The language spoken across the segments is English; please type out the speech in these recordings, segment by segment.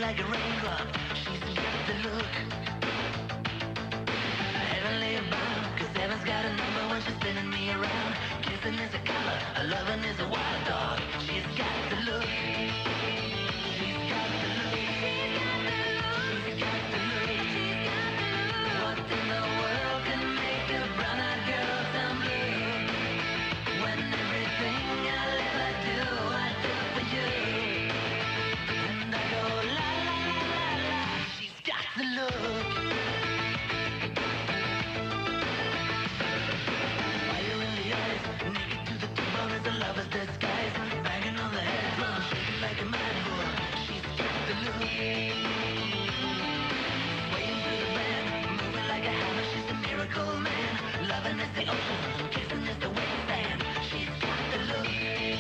like a raindrop. She's got the look. Heavenly bound, 'cause heaven's got a number when she's spinning me around. Kissing is a color, a loving is a wild dog. She's got the look. She's got the look. She's got the look. She's got the look. What in the world can make a brown-eyed girl turn blue? When everything I'll ever do, I do for you. And I go la la la la la. She's got the look. Fire in the eyes, naked to the bone as a lover's disguise. Banging on the head drum, shaking like a mad bull. She's got the look. Swaying through the band, moving like a hammer. She's a miracle man. Loving is the ocean, kissing is the wasteland. She's got the look. She's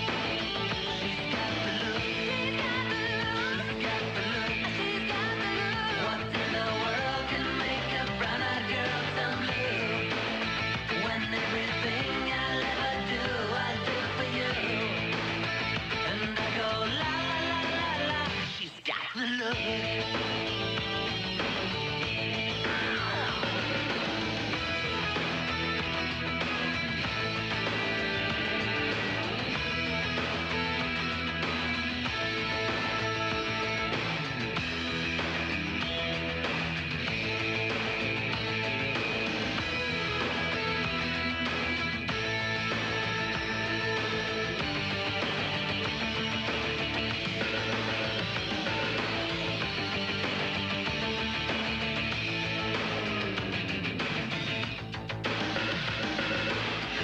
got the look. She's got the look. She's got the look. What in the world can make a brown-eyed girl turn blue? When everything I'll ever do, I do for you. And I go la la la la la. She's got the look.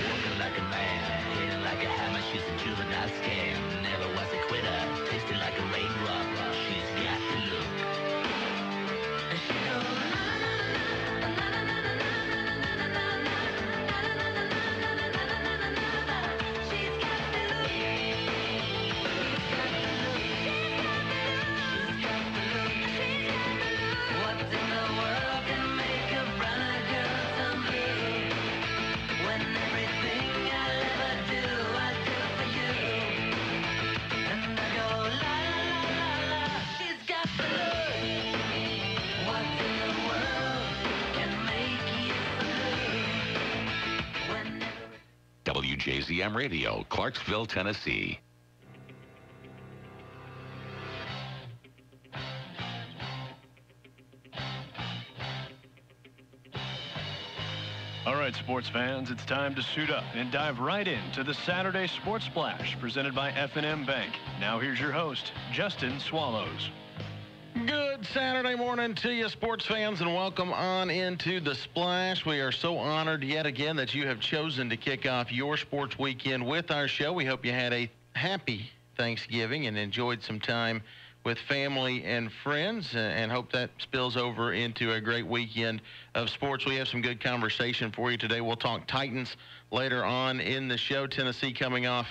Walking like a man, hitting like a hammer. She's a juvenile scam. Never was a quitter, tasting like a raindrop. She's got the look. And she goes na na na na na na na na na na na. She's got the look. She's got the look. She's got the look. She's got the look. What in the world can make a brown-eyed girl turn blue? When everything I'll ever do, I do for you. And I go la la la la la. She's got the look. What in the world can make you blue? When WJZM Radio, Clarksville, Tennessee. All right, sports fans, it's time to suit up and dive right into the Saturday Sports Splash presented by F&M Bank. Now here's your host, Justin Swallows. Good Saturday morning to you, sports fans, and welcome on into the Splash. We are so honored yet again that you have chosen to kick off your sports weekend with our show. We hope you had a happy Thanksgiving and enjoyed some time with family and friends, and hope that spills over into a great weekend of sports. We have some good conversation for you today. We'll talk Titans later on in the show. Tennessee coming off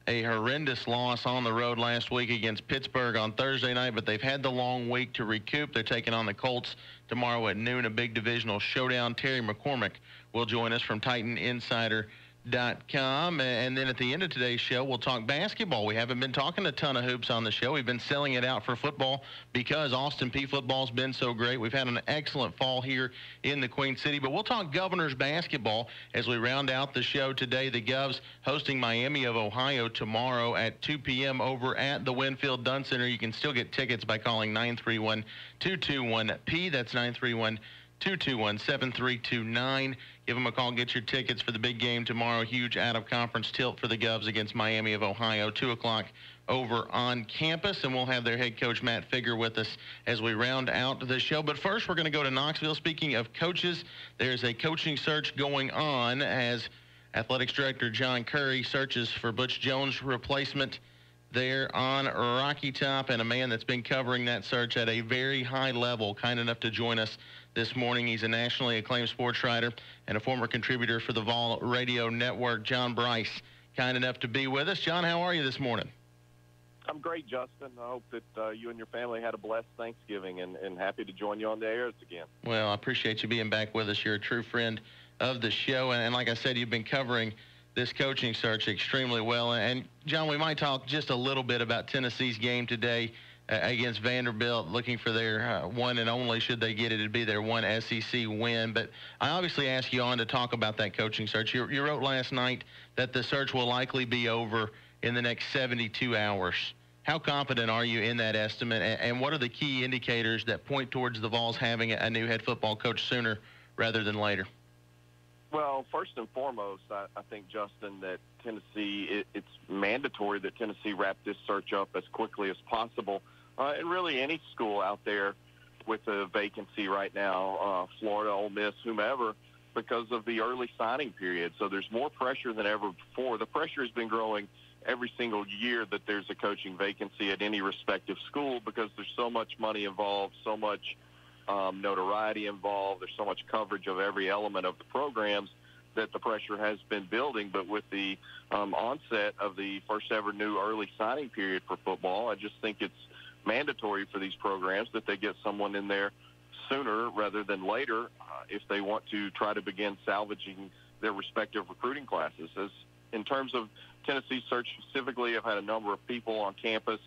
a horrendous loss on the road last week against Pittsburgh on Thursday night, but they've had the long week to recoup. They're taking on the Colts tomorrow at noon, a big divisional showdown. Terry McCormick will join us from TitanInsider.com. And then at the end of today's show, we'll talk basketball. We haven't been talking a ton of hoops on the show. We've been selling it out for football because Austin Peay football's been so great. We've had an excellent fall here in the Queen City. But we'll talk Governors basketball as we round out the show today. The Govs hosting Miami of Ohio tomorrow at 2 p.m. over at the Winfield Dunn Center. You can still get tickets by calling 931-221-P. That's 931-221-7329. Give them a call. Get your tickets for the big game tomorrow. Huge out-of-conference tilt for the Govs against Miami of Ohio, 2 o'clock over on campus. And we'll have their head coach, Matt Figger, with us as we round out the show. But first, we're going to go to Knoxville. Speaking of coaches, there's a coaching search going on as Athletics Director John Curry searches for Butch Jones' replacement there on Rocky Top, and a man that's been covering that search at a very high level, kind enough to join us this morning. He's a nationally acclaimed sports writer and a former contributor for the Vol Radio Network. John Bryce, kind enough to be with us. John, how are you this morning? I'm great, Justin. I hope that you and your family had a blessed Thanksgiving, and happy to join you on the airs again. Well, I appreciate you being back with us. You're a true friend of the show, and like I said, you've been covering this coaching search extremely well. And, John, we might talk just a little bit about Tennessee's game today against Vanderbilt, looking for their one and only, should they get it, it'd be their one SEC win. But I obviously asked you on to talk about that coaching search. You wrote last night that the search will likely be over in the next 72 hours. How confident are you in that estimate, and what are the key indicators that point towards the Vols having a new head football coach sooner rather than later? Well, first and foremost, I think, Justin, that Tennessee, it's mandatory that Tennessee wrap this search up as quickly as possible. And really any school out there with a vacancy right now, Florida, Ole Miss, whomever, because of the early signing period. So there's more pressure than ever before. The pressure has been growing every single year that there's a coaching vacancy at any respective school because there's so much money involved, so much notoriety involved. There's so much coverage of every element of the programs that the pressure has been building. But with the onset of the first ever new early signing period for football, I just think it's mandatory for these programs that they get someone in there sooner rather than later if they want to try to begin salvaging their respective recruiting classes. As in terms of Tennessee search specifically, I've had a number of people on campus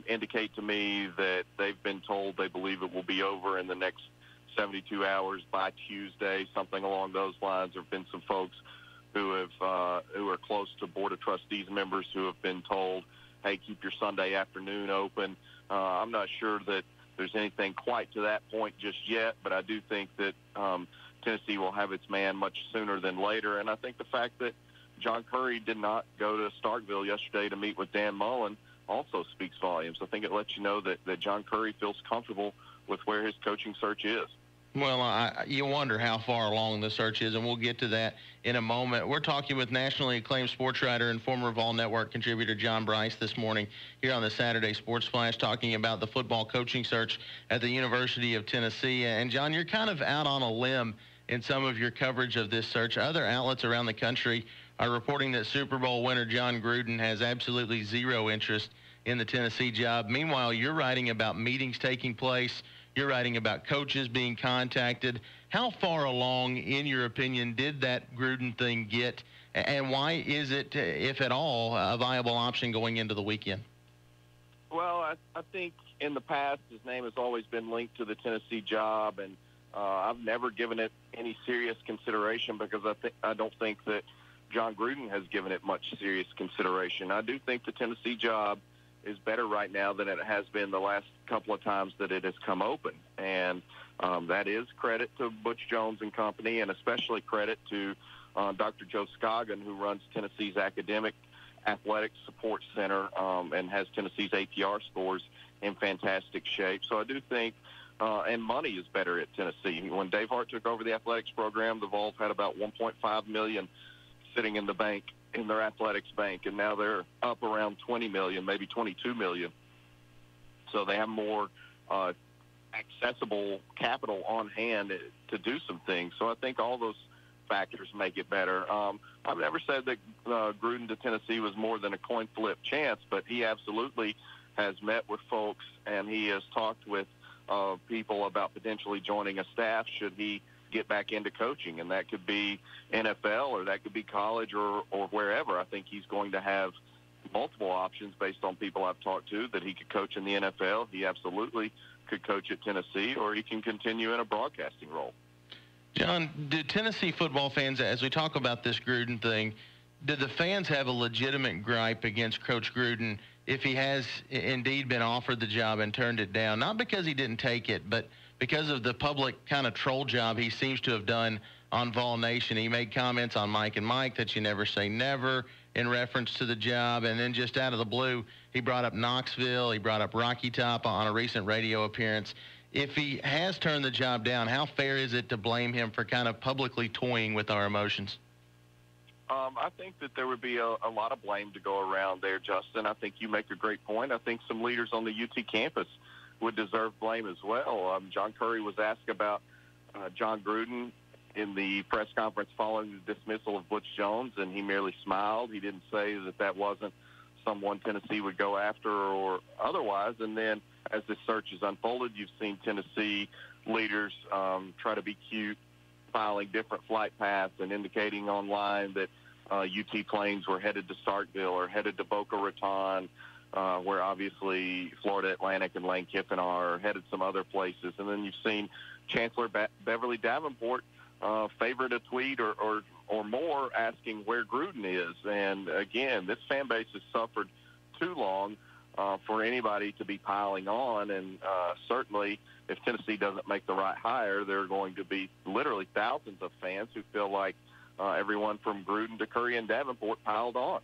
indicate to me that they've been told they believe it will be over in the next 72 hours by Tuesday, something along those lines. There have been some folks who are close to Board of Trustees members who have been told, hey, keep your Sunday afternoon open. I'm not sure that there's anything quite to that point just yet, but I do think that Tennessee will have its man much sooner than later. And I think the fact that John Curry did not go to Starkville yesterday to meet with Dan Mullen also speaks volumes. I think it lets you know that John Curry feels comfortable with where his coaching search is. Well, you wonder how far along the search is, and we'll get to that in a moment. We're talking with nationally acclaimed sports writer and former Vol Network contributor John Bryce this morning here on the Saturday Sports Flash, talking about the football coaching search at the University of Tennessee. And, John, you're kind of out on a limb in some of your coverage of this search. Other outlets around the country are reporting that Super Bowl winner John Gruden has absolutely zero interest in the Tennessee job. Meanwhile, you're writing about meetings taking place. You're writing about coaches being contacted. How far along, in your opinion, did that Gruden thing get, and why is it, if at all, a viable option going into the weekend? Well, I think in the past his name has always been linked to the Tennessee job, and I've never given it any serious consideration because I don't think that John Gruden has given it much serious consideration. I do think the Tennessee job is better right now than it has been the last couple of times that it has come open. And that is credit to Butch Jones and company, and especially credit to Dr. Joe Scoggin, who runs Tennessee's academic athletics support center and has Tennessee's APR scores in fantastic shape. So I do think, and money is better at Tennessee. When Dave Hart took over the athletics program, the Vols had about $1.5 million sitting in the bank, in their athletics bank, and now they're up around $20 million, maybe $22 million. So they have more accessible capital on hand to do some things. So I think all those factors make it better. I've never said that Gruden to Tennessee was more than a coin flip chance, but he absolutely has met with folks, and he has talked with people about potentially joining a staff should he get back into coaching, and that could be NFL or that could be college or wherever. I think he's going to have multiple options based on people I've talked to, that he could coach in the NFL. He absolutely could coach at Tennessee, or he can continue in a broadcasting role. John, do Tennessee football fans, as we talk about this Gruden thing, do the fans have a legitimate gripe against Coach Gruden if he has indeed been offered the job and turned it down? Not because he didn't take it, but because of the public kind of troll job he seems to have done on Vol Nation. He made comments on Mike and Mike that you never say never in reference to the job, and then just out of the blue, he brought up Knoxville, he brought up Rocky Top on a recent radio appearance. If he has turned the job down, how fair is it to blame him for kind of publicly toying with our emotions? I think that there would be a lot of blame to go around there, Justin. I think you make a great point. I think some leaders on the UT campus would deserve blame as well. John Curry was asked about John Gruden in the press conference following the dismissal of Butch Jones, and he merely smiled. He didn't say that wasn't someone Tennessee would go after or otherwise. And then as this search has unfolded, you've seen Tennessee leaders try to be cute, filing different flight paths and indicating online that UT planes were headed to Starkville or headed to Boca Raton. where obviously Florida Atlantic and Lane Kiffin are headed some other places. And then you've seen Chancellor Beverly Davenport favorite a tweet or more asking where Gruden is. And again, this fan base has suffered too long for anybody to be piling on. And certainly if Tennessee doesn't make the right hire, there are going to be literally thousands of fans who feel like everyone from Gruden to Curry and Davenport piled on.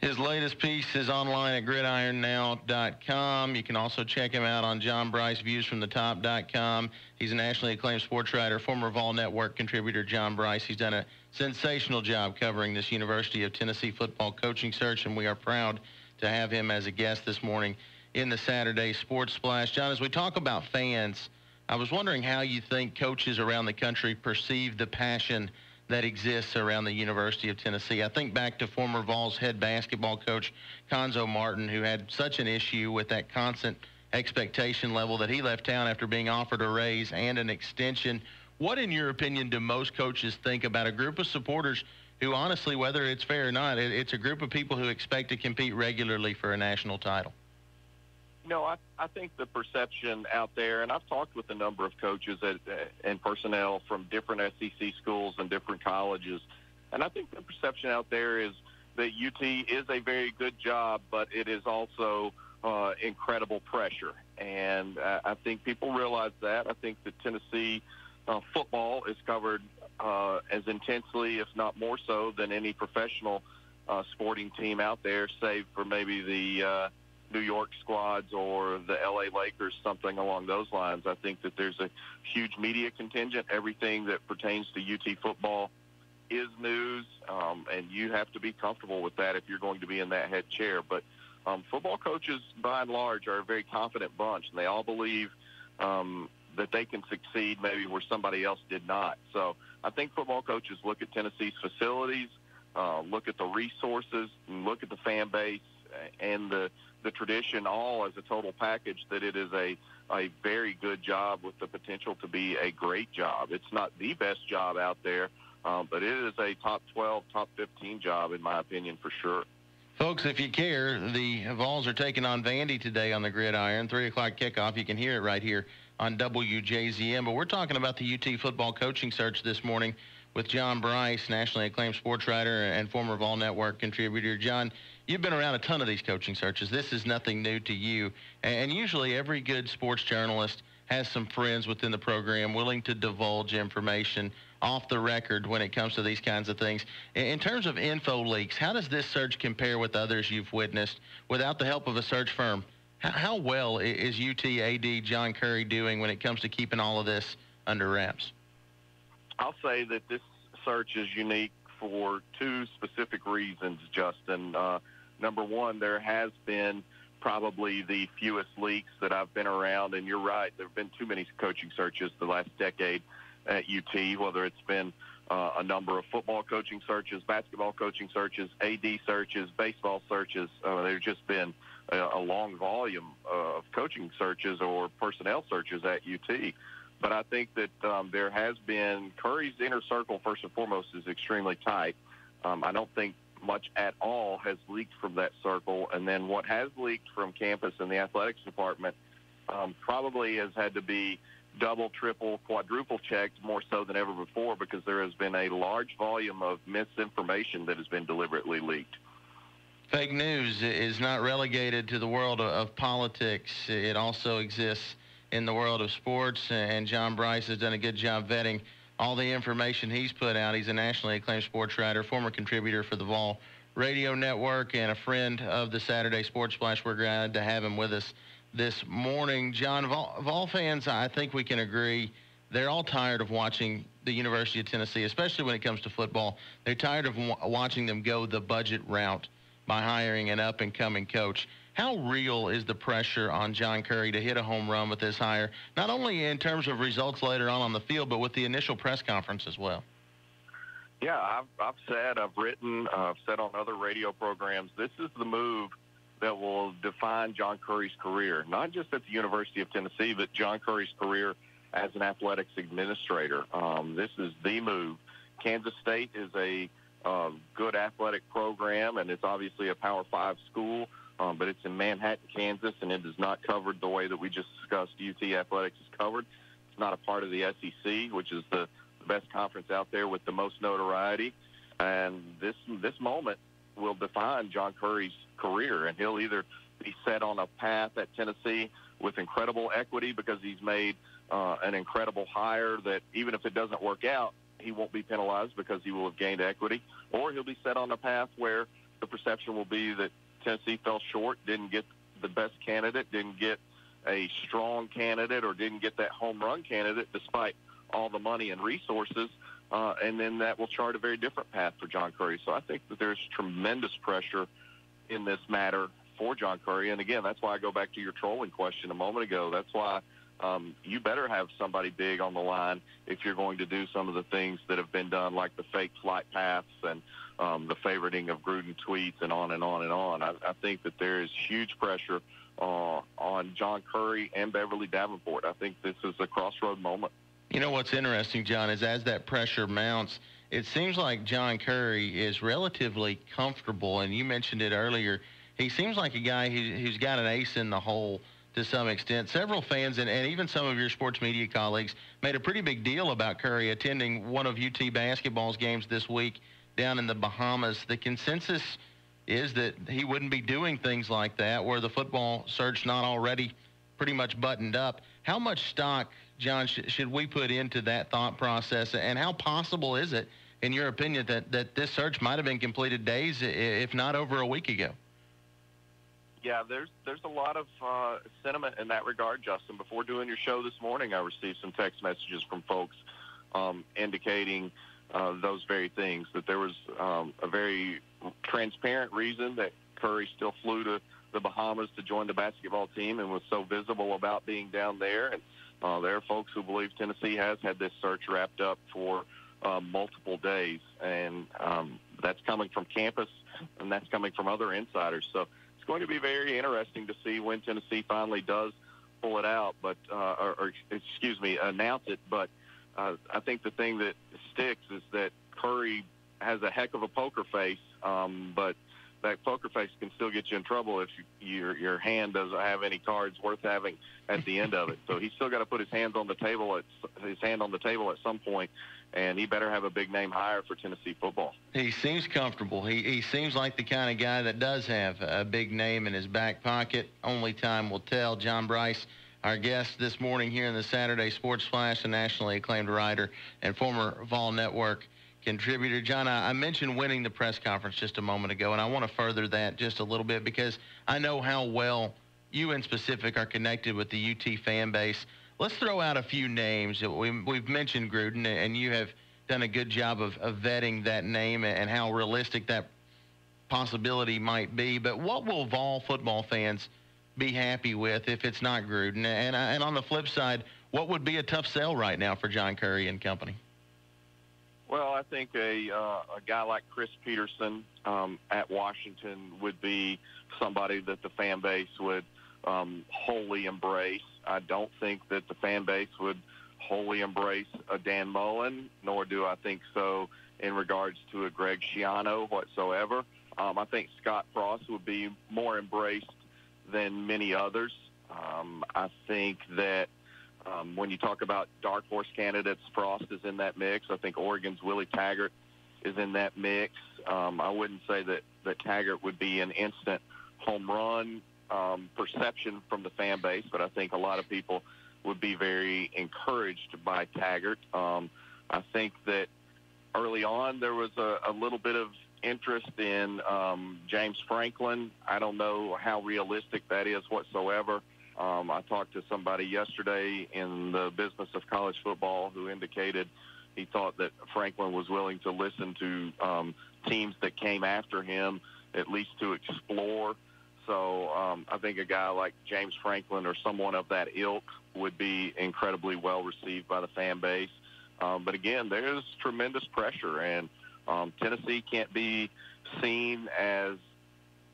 His latest piece is online at gridironnow.com. You can also check him out on JohnBryceViewsFromTheTop.com. He's a nationally acclaimed sports writer, former Vol Network contributor John Bryce. He's done a sensational job covering this University of Tennessee football coaching search, and we are proud to have him as a guest this morning in the Saturday Sports Splash. John, as we talk about fans, I was wondering how you think coaches around the country perceive the passion that exists around the University of Tennessee. I think back to former Vols head basketball coach Conzo Martin, who had such an issue with that constant expectation level that he left town after being offered a raise and an extension. What, in your opinion, do most coaches think about a group of supporters who, honestly, whether it's fair or not, it's a group of people who expect to compete regularly for a national title? I think the perception out there, and I've talked with a number of coaches and personnel from different SEC schools and different colleges, and I think the perception out there is that UT is a very good job, but it is also incredible pressure. And I think people realize that. I think that Tennessee football is covered as intensely, if not more so, than any professional sporting team out there, save for maybe the New York squads or the LA Lakers, something along those lines. I think that there's a huge media contingent. Everything that pertains to UT football is news, and you have to be comfortable with that if you're going to be in that head chair. But football coaches, by and large, are a very confident bunch, and they all believe that they can succeed maybe where somebody else did not. So I think football coaches look at Tennessee's facilities, look at the resources, and look at the fan base and the tradition all as a total package, that it is a very good job with the potential to be a great job. It's not the best job out there, but it is a top 12, top 15 job, in my opinion, for sure. Folks, if you care, the Vols are taking on Vandy today on the gridiron, 3 o'clock kickoff. You can hear it right here on WJZM. But we're talking about the UT football coaching search this morning with John Bryce, nationally acclaimed sports writer and former Vol Network contributor. John, you've been around a ton of these coaching searches. This is nothing new to you. And usually every good sports journalist has some friends within the program willing to divulge information off the record when it comes to these kinds of things. In terms of info leaks, how does this search compare with others you've witnessed without the help of a search firm? How well is UT AD John Curry doing when it comes to keeping all of this under wraps? I'll say that this search is unique for two specific reasons, Justin. Number one, there has been probably the fewest leaks that I've been around, and you're right, there have been too many coaching searches the last decade at UT, whether it's been a number of football coaching searches, basketball coaching searches, AD searches, baseball searches. There's just been a long volume of coaching searches or personnel searches at UT. But I think that there has been Curry's inner circle, first and foremost, is extremely tight. I don't think much at all has leaked from that circle. And then what has leaked from campus and the athletics department probably has had to be double, triple, quadruple checked more so than ever before, because there has been a large volume of misinformation that has been deliberately leaked. Fake news is not relegated to the world of politics. It also exists in the world of sports, and John Bryce has done a good job vetting all the information he's put out. He's a nationally acclaimed sports writer, former contributor for the Vol Radio Network, and a friend of the Saturday Sports Splash. We're glad to have him with us this morning. John, Vol fans, I think we can agree, they're all tired of watching the University of Tennessee, especially when it comes to football. They're tired of watching them go the budget route by hiring an up-and-coming coach. How real is the pressure on John Curry to hit a home run with this hire, not only in terms of results later on the field, but with the initial press conference as well? Yeah, I've said, I've written, I've said on other radio programs, this is the move that will define John Curry's career, not just at the University of Tennessee, but John Curry's career as an athletics administrator. This is the move. Kansas State is a good athletic program, and it's obviously a Power 5 school, but it's in Manhattan, Kansas, and it is not covered the way that we just discussed UT Athletics is covered. It's not a part of the SEC, which is the best conference out there with the most notoriety. And this moment will define John Curry's career, and he'll either be set on a path at Tennessee with incredible equity because he's made an incredible hire that even if it doesn't work out, he won't be penalized because he will have gained equity, or he'll be set on a path where the perception will be that Tennessee fell short, didn't get the best candidate, didn't get a strong candidate, or didn't get that home run candidate despite all the money and resources, and then that will chart a very different path for John Curry. So I think that there's tremendous pressure in this matter for John Curry, and again, that's why I go back to your trolling question a moment ago. That's why you better have somebody big on the line if you're going to do some of the things that have been done, like the fake flight paths and the favoriting of Gruden tweets and on and on and on. I think that there is huge pressure on John Curry and Beverly Davenport. I think this is a crossroad moment. You know what's interesting, John, is as that pressure mounts, it seems like John Curry is relatively comfortable, and you mentioned it earlier. He seems like a guy who's got an ace in the hole to some extent. Several fans and even some of your sports media colleagues made a pretty big deal about Curry attending one of UT basketball's games this week down in the Bahamas. The consensus is that he wouldn't be doing things like that were the football search not already pretty much buttoned up. How much stock, John, should we put into that thought process, and how possible is it, in your opinion, that this search might have been completed days, if not over a week ago? Yeah, there's a lot of sentiment in that regard, Justin. Before doing your show this morning, I received some text messages from folks indicating those very things, that there was a very transparent reason that Curry still flew to the Bahamas to join the basketball team and was so visible about being down there. And there are folks who believe Tennessee has had this search wrapped up for multiple days, and that's coming from campus, and that's coming from other insiders. So it's going to be very interesting to see when Tennessee finally does pull it out, but announce it. But I think the thing that sticks is that Curry has a heck of a poker face, but that poker face can still get you in trouble if your hand doesn't have any cards worth having at the end of it. So he's still got to put his hand on the table at some point, and he better have a big name hire for Tennessee football. He seems comfortable. He seems like the kind of guy that does have a big name in his back pocket. Only time will tell. John Bryce, our guest this morning here in the Saturday Sports Flash, a nationally acclaimed writer and former Vol Network contributor. John, I mentioned winning the press conference just a moment ago, and I want to further that just a little bit because I know how well you in specific are connected with the UT fan base. Let's throw out a few names. We've mentioned Gruden, and you have done a good job of vetting that name and how realistic that possibility might be. But what will Vol football fans be happy with if it's not Gruden? And on the flip side, what would be a tough sell right now for John Curry and company? Well, I think a guy like Chris Peterson at Washington would be somebody that the fan base would wholly embrace. I don't think that the fan base would wholly embrace a Dan Mullen, nor do I think so in regards to a Greg Schiano whatsoever. I think Scott Frost would be more embraced than many others. I think that when you talk about dark horse candidates, Frost is in that mix. I think Oregon's Willie Taggart is in that mix. I wouldn't say that Taggart would be an instant home run perception from the fan base, but I think a lot of people would be very encouraged by Taggart. I think that early on there was a little bit of interest in James Franklin. I don't know how realistic that is whatsoever. I talked to somebody yesterday in the business of college football who indicated he thought that Franklin was willing to listen to teams that came after him, at least to explore. So I think a guy like James Franklin or someone of that ilk would be incredibly well received by the fan base. But again, there's tremendous pressure, and Tennessee can't be seen as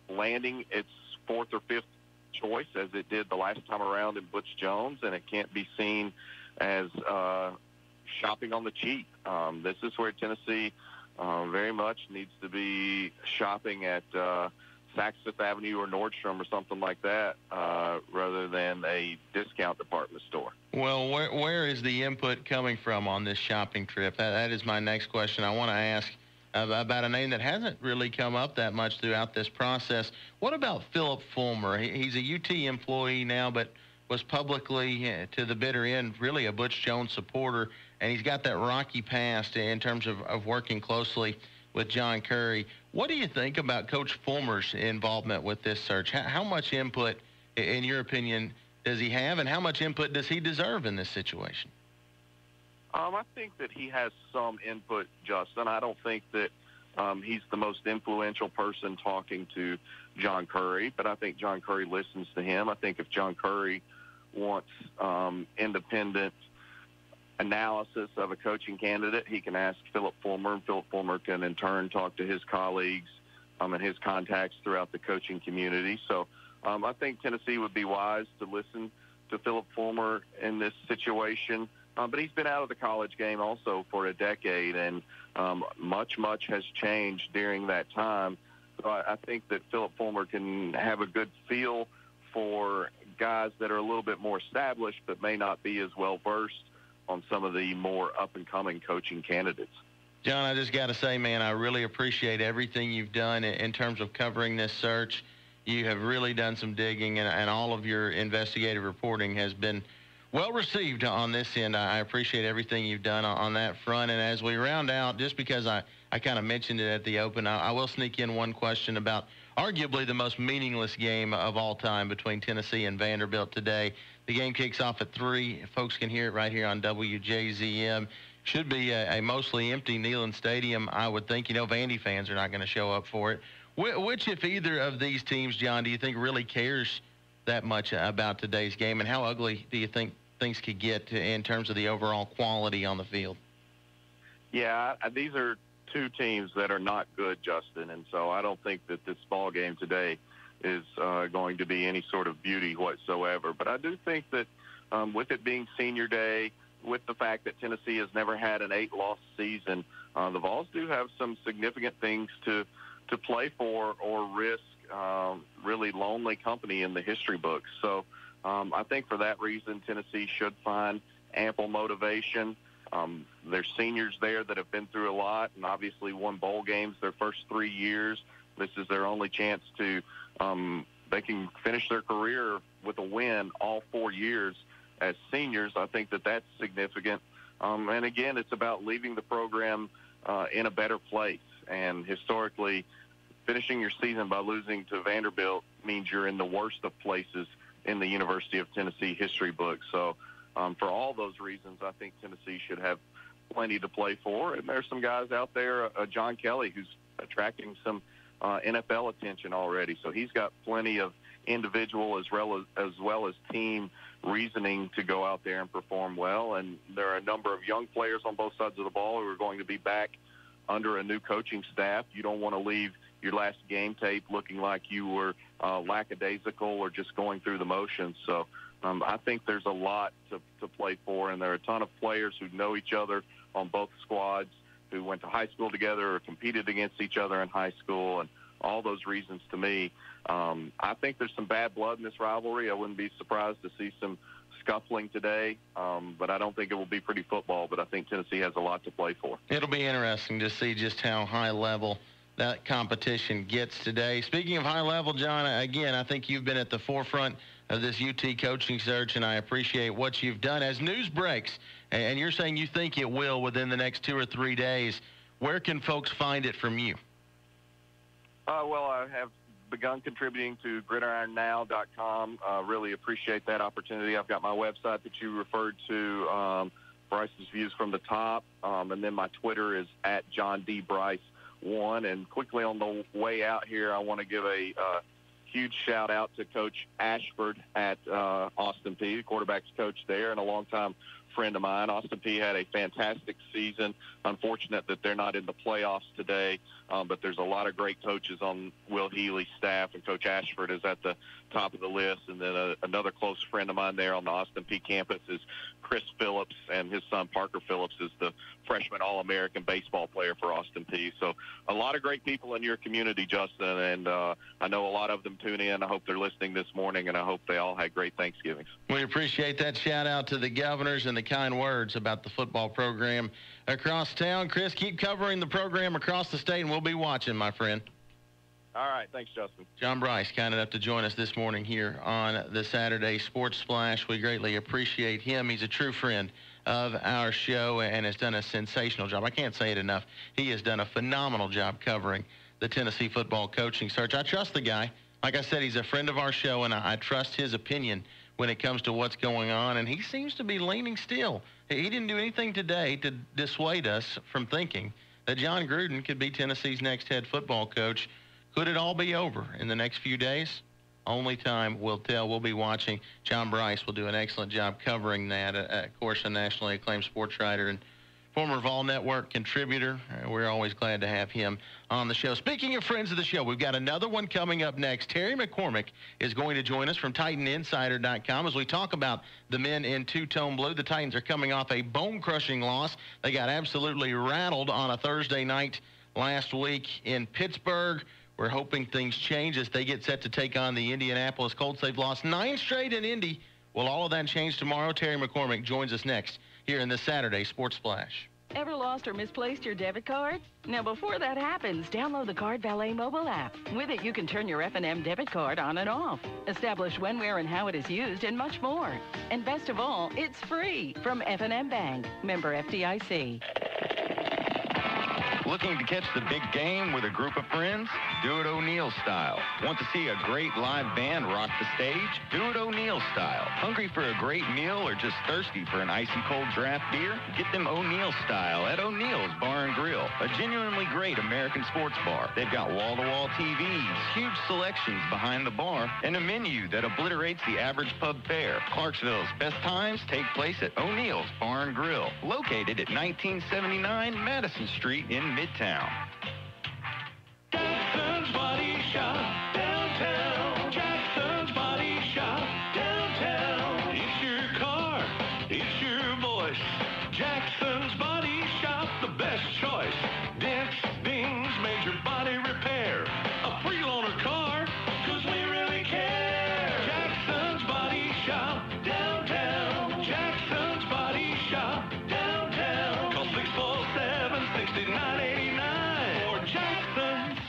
landing its fourth or fifth choice as it did the last time around in Butch Jones, and it can't be seen as shopping on the cheap. This is where Tennessee very much needs to be shopping at Saks Fifth Avenue or Nordstrom or something like that, rather than a discount department store. Well, where is the input coming from on this shopping trip? That is my next question. I want to ask about a name that hasn't really come up that much throughout this process. What about Philip Fulmer? He's a UT employee now, but was publicly, to the bitter end, really a Butch Jones supporter, and he's got that rocky past in terms of working closely with John Currie. What do you think about Coach Fulmer's involvement with this search? How much input, in your opinion, does he have, and how much input does he deserve in this situation? I think that he has some input, Justin. I don't think that he's the most influential person talking to John Currie, but I think John Currie listens to him. I think if John Currie wants independent analysis of a coaching candidate, he can ask Philip Fulmer, and Philip Fulmer can in turn talk to his colleagues and his contacts throughout the coaching community. So I think Tennessee would be wise to listen to Philip Fulmer in this situation. But he's been out of the college game also for a decade, and much has changed during that time. So I think that Philip Fulmer can have a good feel for guys that are a little bit more established but may not be as well-versed on some of the more up-and-coming coaching candidates. John, I just got to say, man, I really appreciate everything you've done in terms of covering this search. You have really done some digging, and all of your investigative reporting has been well received on this end. I appreciate everything you've done on that front. And as we round out, just because I kind of mentioned it at the open, I will sneak in one question about arguably the most meaningless game of all time between Tennessee and Vanderbilt today. The game kicks off at 3. Folks can hear it right here on WJZM. Should be a mostly empty Neyland Stadium, I would think. You know, Vandy fans are not going to show up for it. Which, if either of these teams, John, do you think really cares that much about today's game, and how ugly do you think things could get in terms of the overall quality on the field? Yeah, these are two teams that are not good, Justin, and so I don't think that this ball game today is going to be any sort of beauty whatsoever. But I do think that with it being senior day, with the fact that Tennessee has never had an 8-loss season, the Vols do have some significant things to play for or risk really lonely company in the history books. So I think for that reason, Tennessee should find ample motivation. There's seniors there that have been through a lot and obviously won bowl games their first 3 years. This is their only chance to they can finish their career with a win all 4 years as seniors. I think that that's significant. And again, it's about leaving the program in a better place. And historically, finishing your season by losing to Vanderbilt means you're in the worst of places in the University of Tennessee history book. So for all those reasons, I think Tennessee should have plenty to play for. And there's some guys out there, John Kelly, who's attracting some NFL attention already. So he's got plenty of individual as well as team reasoning to go out there and perform well. And there are a number of young players on both sides of the ball who are going to be back under a new coaching staff. You don't want to leave your last game tape looking like you were lackadaisical or just going through the motions. So I think there's a lot to play for, and there are a ton of players who know each other on both squads, who went to high school together or competed against each other in high school, and all those reasons to me. I think there's some bad blood in this rivalry. I wouldn't be surprised to see some scuffling today, but I don't think it will be pretty football, but I think Tennessee has a lot to play for. It'll be interesting to see just how high level that competition gets today. Speaking of high level, John, again, I think you've been at the forefront of this UT coaching search, and I appreciate what you've done. As news breaks, and you're saying you think it will within the next 2 or 3 days, where can folks find it from you? Well, I have begun contributing to gridironnow.com. Really appreciate that opportunity. I've got my website that you referred to, Bryce's Views from the Top, and then my Twitter is at John D. Bryce 1. And quickly on the way out here, I want to give a huge shout out to Coach Ashford at Austin Peay, the quarterback's coach there, and a longtime friend of mine. Austin Peay had a fantastic season. Unfortunate that they're not in the playoffs today, but there's a lot of great coaches on Will Healy's staff, and Coach Ashford is at the top of the list. And then another close friend of mine there on the Austin Peay campus is Chris Phillips, and his son Parker Phillips is the freshman All-American baseball player for Austin Peay. So a lot of great people in your community, Justin, and I know a lot of them tune in. I hope they're listening this morning, and I hope they all had great Thanksgivings. We appreciate that shout-out to the governors and the kind words about the football program across town. Chris, keep covering the program across the state, and we'll be watching, my friend. All right. Thanks, Justin. John Bryce, kind enough to join us this morning here on the Saturday Sports Splash. We greatly appreciate him. He's a true friend of our show and has done a sensational job. I can't say it enough. He has done a phenomenal job covering the Tennessee football coaching search. I trust the guy. Like I said, he's a friend of our show, and I trust his opinion when it comes to what's going on, and he seems to be leaning still. He didn't do anything today to dissuade us from thinking that John Gruden could be Tennessee's next head football coach. Could it all be over in the next few days? Only time will tell. We'll be watching. John Bryce will do an excellent job covering that. Of course, a nationally acclaimed sports writer and former Vol Network contributor. We're always glad to have him on the show. Speaking of friends of the show, we've got another one coming up next. Terry McCormick is going to join us from TitanInsider.com as we talk about the men in two-tone blue. The Titans are coming off a bone-crushing loss. They got absolutely rattled on a Thursday night last week in Pittsburgh. We're hoping things change as they get set to take on the Indianapolis Colts. They've lost 9 straight in Indy. Will all of that change tomorrow? Terry McCormick joins us next here in the Saturday Sports Splash. Ever lost or misplaced your debit card? Now, before that happens, download the Card Valet mobile app. With it, you can turn your F&M debit card on and off, establish when, where, and how it is used, and much more. And best of all, it's free from F&M Bank. Member FDIC. Looking to catch the big game with a group of friends? Do it O'Neill style. Want to see a great live band rock the stage? Do it O'Neill style. Hungry for a great meal or just thirsty for an icy cold draft beer? Get them O'Neill style at O'Neill's Bar and Grill, a genuinely great American sports bar. They've got wall-to-wall TVs, huge selections behind the bar, and a menu that obliterates the average pub fare. Clarksville's best times take place at O'Neill's Bar and Grill, located at 1979 Madison Street in Midtown. Jackson's Body Shop, downtown. Jackson's Body Shop, downtown. It's your car, it's your voice. Jackson's Body Shop, the best choice. Dents, dings, major body repair. A pre-loaner car, 'cause we really care. Jackson's Body Shop, downtown. Jackson's Body Shop, downtown. Call 647-6989 or Jackson's.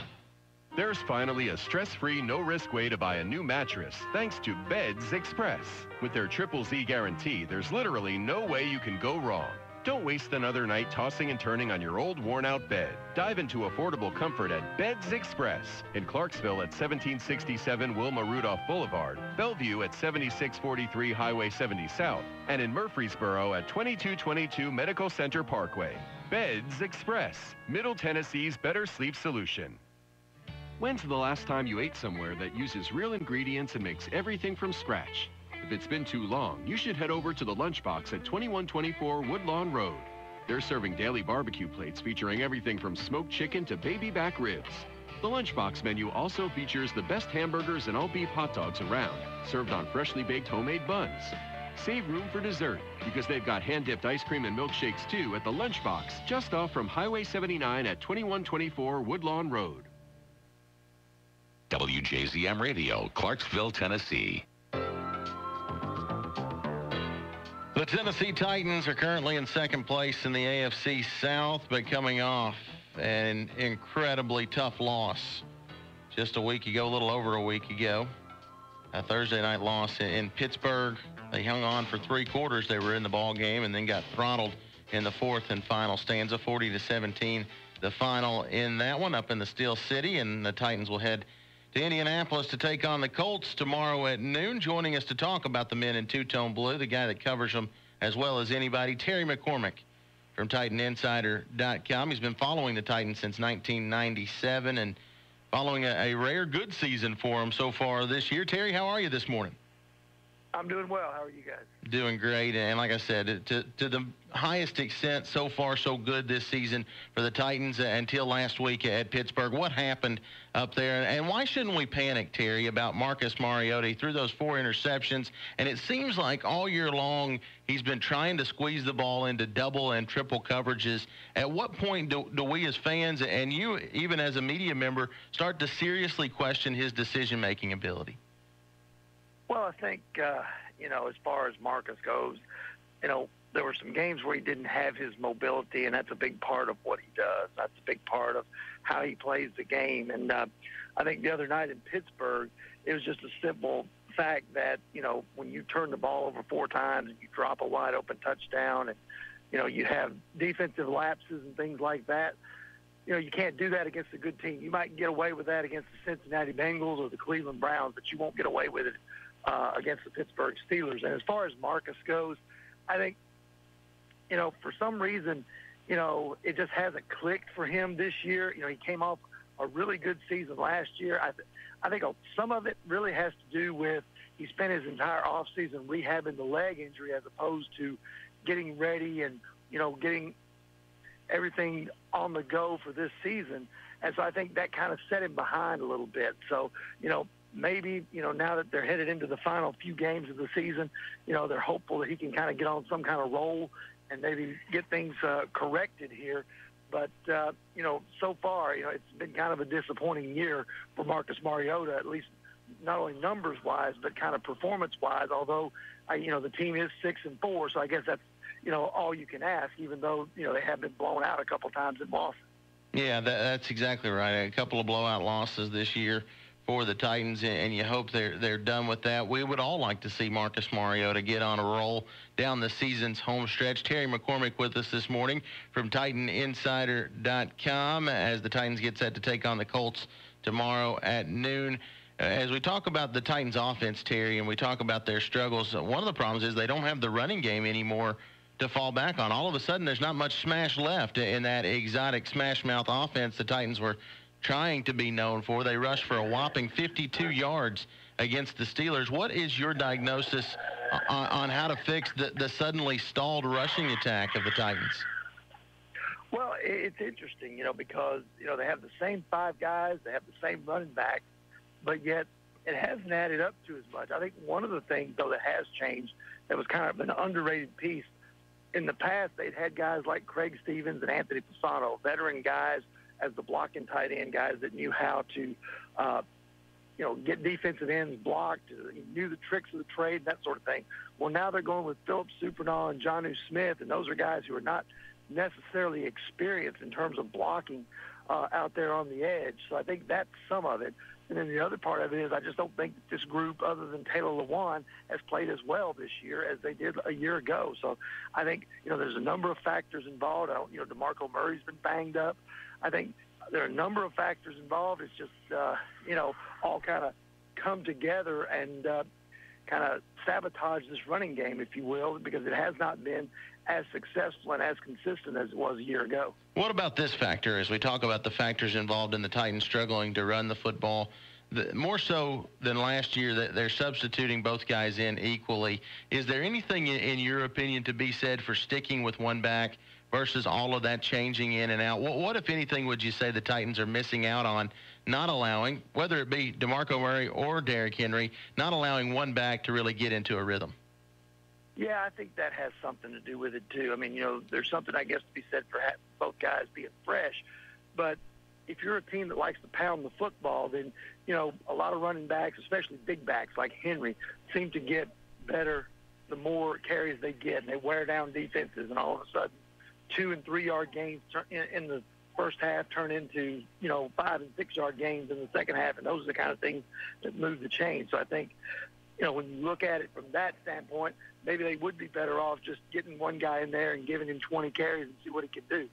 There's finally a stress-free, no-risk way to buy a new mattress thanks to Beds Express. With their Triple Z guarantee, there's literally no way you can go wrong. Don't waste another night tossing and turning on your old, worn-out bed. Dive into affordable comfort at Beds Express in Clarksville at 1767 Wilma Rudolph Boulevard, Bellevue at 7643 Highway 70 South, and in Murfreesboro at 2222 Medical Center Parkway. Beds Express, Middle Tennessee's better sleep solution. When's the last time you ate somewhere that uses real ingredients and makes everything from scratch? If it's been too long, you should head over to the Lunchbox at 2124 Woodlawn Road. They're serving daily barbecue plates featuring everything from smoked chicken to baby back ribs. The Lunchbox menu also features the best hamburgers and all-beef hot dogs around, served on freshly baked homemade buns. Save room for dessert because they've got hand-dipped ice cream and milkshakes too at the Lunchbox, just off from Highway 79 at 2124 Woodlawn Road. WJZM Radio, Clarksville, Tennessee. The Tennessee Titans are currently in second place in the AFC South, but coming off an incredibly tough loss just a week ago, a little over a week ago. A Thursday night loss in Pittsburgh. They hung on for 3 quarters. They were in the ball game and then got throttled in the fourth and final stanza, 40-17. The final in that one up in the Steel City, and the Titans will head to Indianapolis to take on the Colts tomorrow at noon. Joining us to talk about the men in two-tone blue, the guy that covers them as well as anybody, Terry McCormick from TitanInsider.com. He's been following the Titans since 1997 and following a rare good season for him so far this year. Terry, how are you this morning? I'm doing well. How are you guys? Doing great, and like I said, to the highest extent, so far so good this season for the Titans until last week at Pittsburgh. What happened up there, and why shouldn't we panic, Terry, about Marcus Mariota? He threw those 4 interceptions, and it seems like all year long he's been trying to squeeze the ball into double and triple coverages. At what point do we as fans, and you even as a media member, start to seriously question his decision-making ability? Well, I think, as far as Marcus goes, there were some games where he didn't have his mobility, and that's a big part of what he does. That's a big part of how he plays the game. And I think the other night in Pittsburgh, it was just a simple fact that, when you turn the ball over 4 times and you drop a wide-open touchdown and, you have defensive lapses and things like that, you can't do that against a good team. You might get away with that against the Cincinnati Bengals or the Cleveland Browns, but you won't get away with it against the Pittsburgh Steelers. And as far as Marcus goes, I think, for some reason, it just hasn't clicked for him this year. He came off a really good season last year. I think some of it really has to do with he spent his entire offseason rehabbing the leg injury as opposed to getting ready and, getting everything on the go for this season. And so I think that kind of set him behind a little bit. So, maybe, now that they're headed into the final few games of the season, they're hopeful that he can kind of get on some kind of roll and maybe get things corrected here. But, so far, it's been kind of a disappointing year for Marcus Mariota, at least not only numbers-wise, but kind of performance-wise, although, the team is 6-4, so I guess that's, all you can ask, even though, they have been blown out a couple times in Boston. Yeah, that's exactly right. A couple of blowout losses this year for the Titans, and you hope they're done with that. We would all like to see Marcus Mariota get on a roll down the season's home stretch. Terry McCormick with us this morning from TitanInsider.com as the Titans get set to take on the Colts tomorrow at noon. As we talk about the Titans' offense, Terry, and we talk about their struggles, one of the problems is they don't have the running game anymore to fall back on. All of a sudden, there's not much smash left in that exotic smash mouth offense the Titans were trying to be known for. They rushed for a whopping 52 yards against the Steelers. What is your diagnosis on how to fix the suddenly stalled rushing attack of the Titans? Well, it's interesting, because, they have the same 5 guys, they have the same running back, but yet it hasn't added up to as much. I think one of the things, though, that has changed that was kind of an underrated piece, in the past they'd had guys like Craig Stevens and Anthony Pisano, veteran guys, as the blocking tight end guys that knew how to, get defensive ends blocked, knew the tricks of the trade, that sort of thing. Well, now they're going with Philip Supernall and Jonnu Smith, and those are guys who are not necessarily experienced in terms of blocking out there on the edge. So I think that's some of it. And then the other part of it is I just don't think that this group, other than Taylor Lewan, has played as well this year as they did a year ago. So I think, there's a number of factors involved. DeMarco Murray's been banged up. I think there are a number of factors involved. It's just, all kind of come together and kind of sabotage this running game, if you will, because it has not been as successful and as consistent as it was a year ago. What about this factor as we talk about the factors involved in the Titans struggling to run the football? More so than last year, that they're substituting both guys in equally. Is there anything, in your opinion, to be said for sticking with one back versus all of that changing in and out? What, if anything, would you say the Titans are missing out on not allowing, whether it be DeMarco Murray or Derrick Henry, not allowing one back to really get into a rhythm? Yeah, I think that has something to do with it, too. I mean, there's something, I guess, to be said for both guys being fresh. But if you're a team that likes to pound the football, then, a lot of running backs, especially big backs like Henry, seem to get better the more carries they get, and they wear down defenses, and all of a sudden 2- and 3-yard gains in the first half turn into, 5- and 6-yard gains in the second half, and those are the kind of things that move the chain. So I think, when you look at it from that standpoint, maybe they would be better off just getting one guy in there and giving him 20 carries and see what he can do.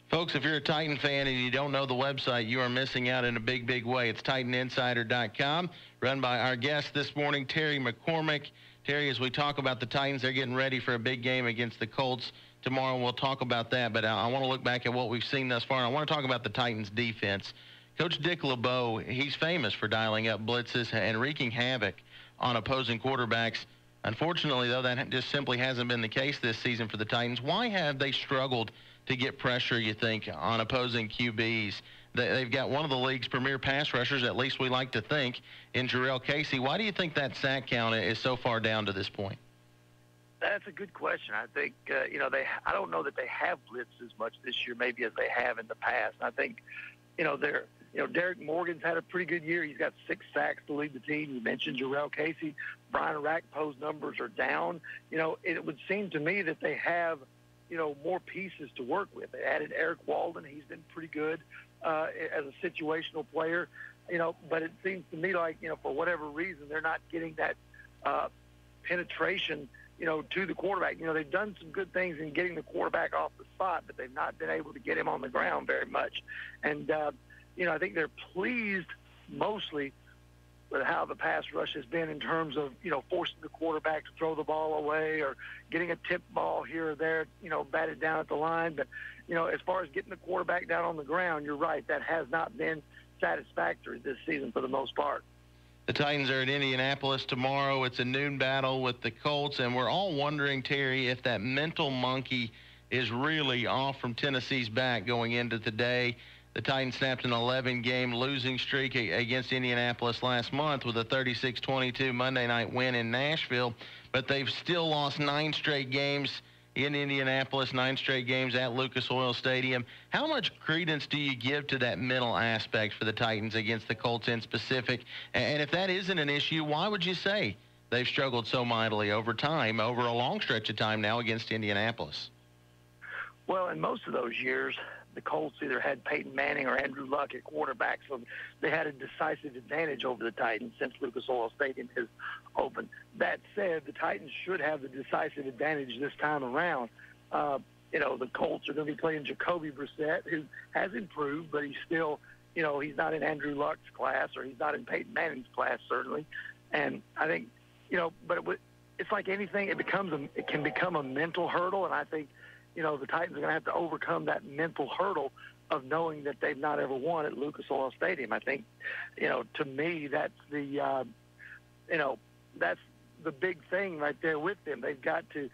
Folks, if you're a Titan fan and you don't know the website, you are missing out in a big, big way. It's TitanInsider.com, run by our guest this morning, Terry McCormick. Terry, as we talk about the Titans, they're getting ready for a big game against the Colts tomorrow, and we'll talk about that. But I want to look back at what we've seen thus far, and I want to talk about the Titans' defense. Coach Dick LeBeau, he's famous for dialing up blitzes and wreaking havoc on opposing quarterbacks. Unfortunately, though, that just simply hasn't been the case this season for the Titans. Why have they struggled to get pressure, you think, on opposing QBs? They've got one of the league's premier pass rushers, at least we like to think, in Jarrell Casey. Why do you think that sack count is so far down to this point? That's a good question. I think, I don't know that they have blitzed as much this year maybe as they have in the past. I think, Derek Morgan's had a pretty good year. He's got 6 sacks to lead the team. You mentioned Jarrell Casey. Brian Rakpo's numbers are down. It would seem to me that they have, more pieces to work with. They added Eric Walden. He's been pretty good as a situational player, but it seems to me like, for whatever reason, they're not getting that penetration, to the quarterback. They've done some good things in getting the quarterback off the spot, but they've not been able to get him on the ground very much. And, I think they're pleased mostly with how the pass rush has been in terms of, forcing the quarterback to throw the ball away or getting a tip ball here or there, batted down at the line. But, as far as getting the quarterback down on the ground, you're right, that has not been satisfactory this season for the most part. The Titans are at Indianapolis tomorrow. It's a noon battle with the Colts, and we're all wondering, Terry, if that mental monkey is really off from Tennessee's back going into today. The Titans snapped an 11-game losing streak against Indianapolis last month with a 36-22 Monday night win in Nashville, but they've still lost 9 straight games in Indianapolis, 9 straight games at Lucas Oil Stadium. How much credence do you give to that mental aspect for the Titans against the Colts in specific? And if that isn't an issue, why would you say they've struggled so mightily over time, over a long stretch of time now against Indianapolis? Well, in most of those years, the Colts either had Peyton Manning or Andrew Luck at quarterback, so they had a decisive advantage over the Titans since Lucas Oil Stadium is open. That said, the Titans should have the decisive advantage this time around. The Colts are going to be playing Jacoby Brissett, who has improved, but he's still, he's not in Andrew Luck's class, or he's not in Peyton Manning's class, certainly. And I think, but it's like anything, it can become a mental hurdle, and I think, the Titans are going to have to overcome that mental hurdle of knowing that they've not ever won at Lucas Oil Stadium. I think, to me, that's that's the big thing right there with them. They've got to,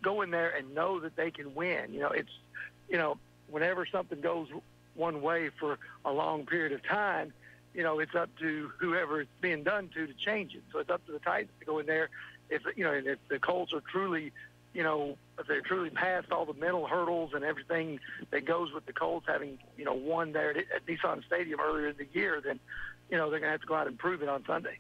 go in there and know that they can win. It's, whenever something goes one way for a long period of time, it's up to whoever it's being done to change it. So it's up to the Titans to go in there. If the Colts are truly, if they're truly past all the mental hurdles and everything that goes with the Colts having, won there at Nissan Stadium earlier in the year, then, they're going to have to go out and prove it on Sunday.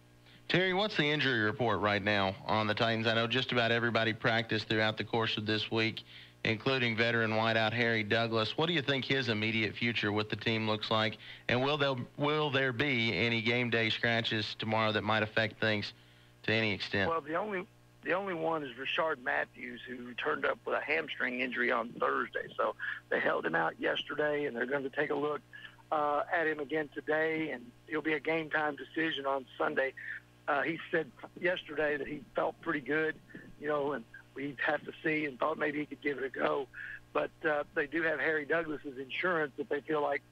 Terry, what's the injury report right now on the Titans? I know just about everybody practiced throughout the course of this week, including veteran wideout Harry Douglas. What do you think his immediate future with the team looks like? And will there be any game day scratches tomorrow that might affect things to any extent? Well, the only one is Rashard Matthews, who turned up with a hamstring injury on Thursday. So they held him out yesterday, and they're going to take a look at him again today, and it'll be a game-time decision on Sunday. He said yesterday that he felt pretty good, and we'd have to see, and thought maybe he could give it a go. But they do have Harry Douglas's insurance if they feel like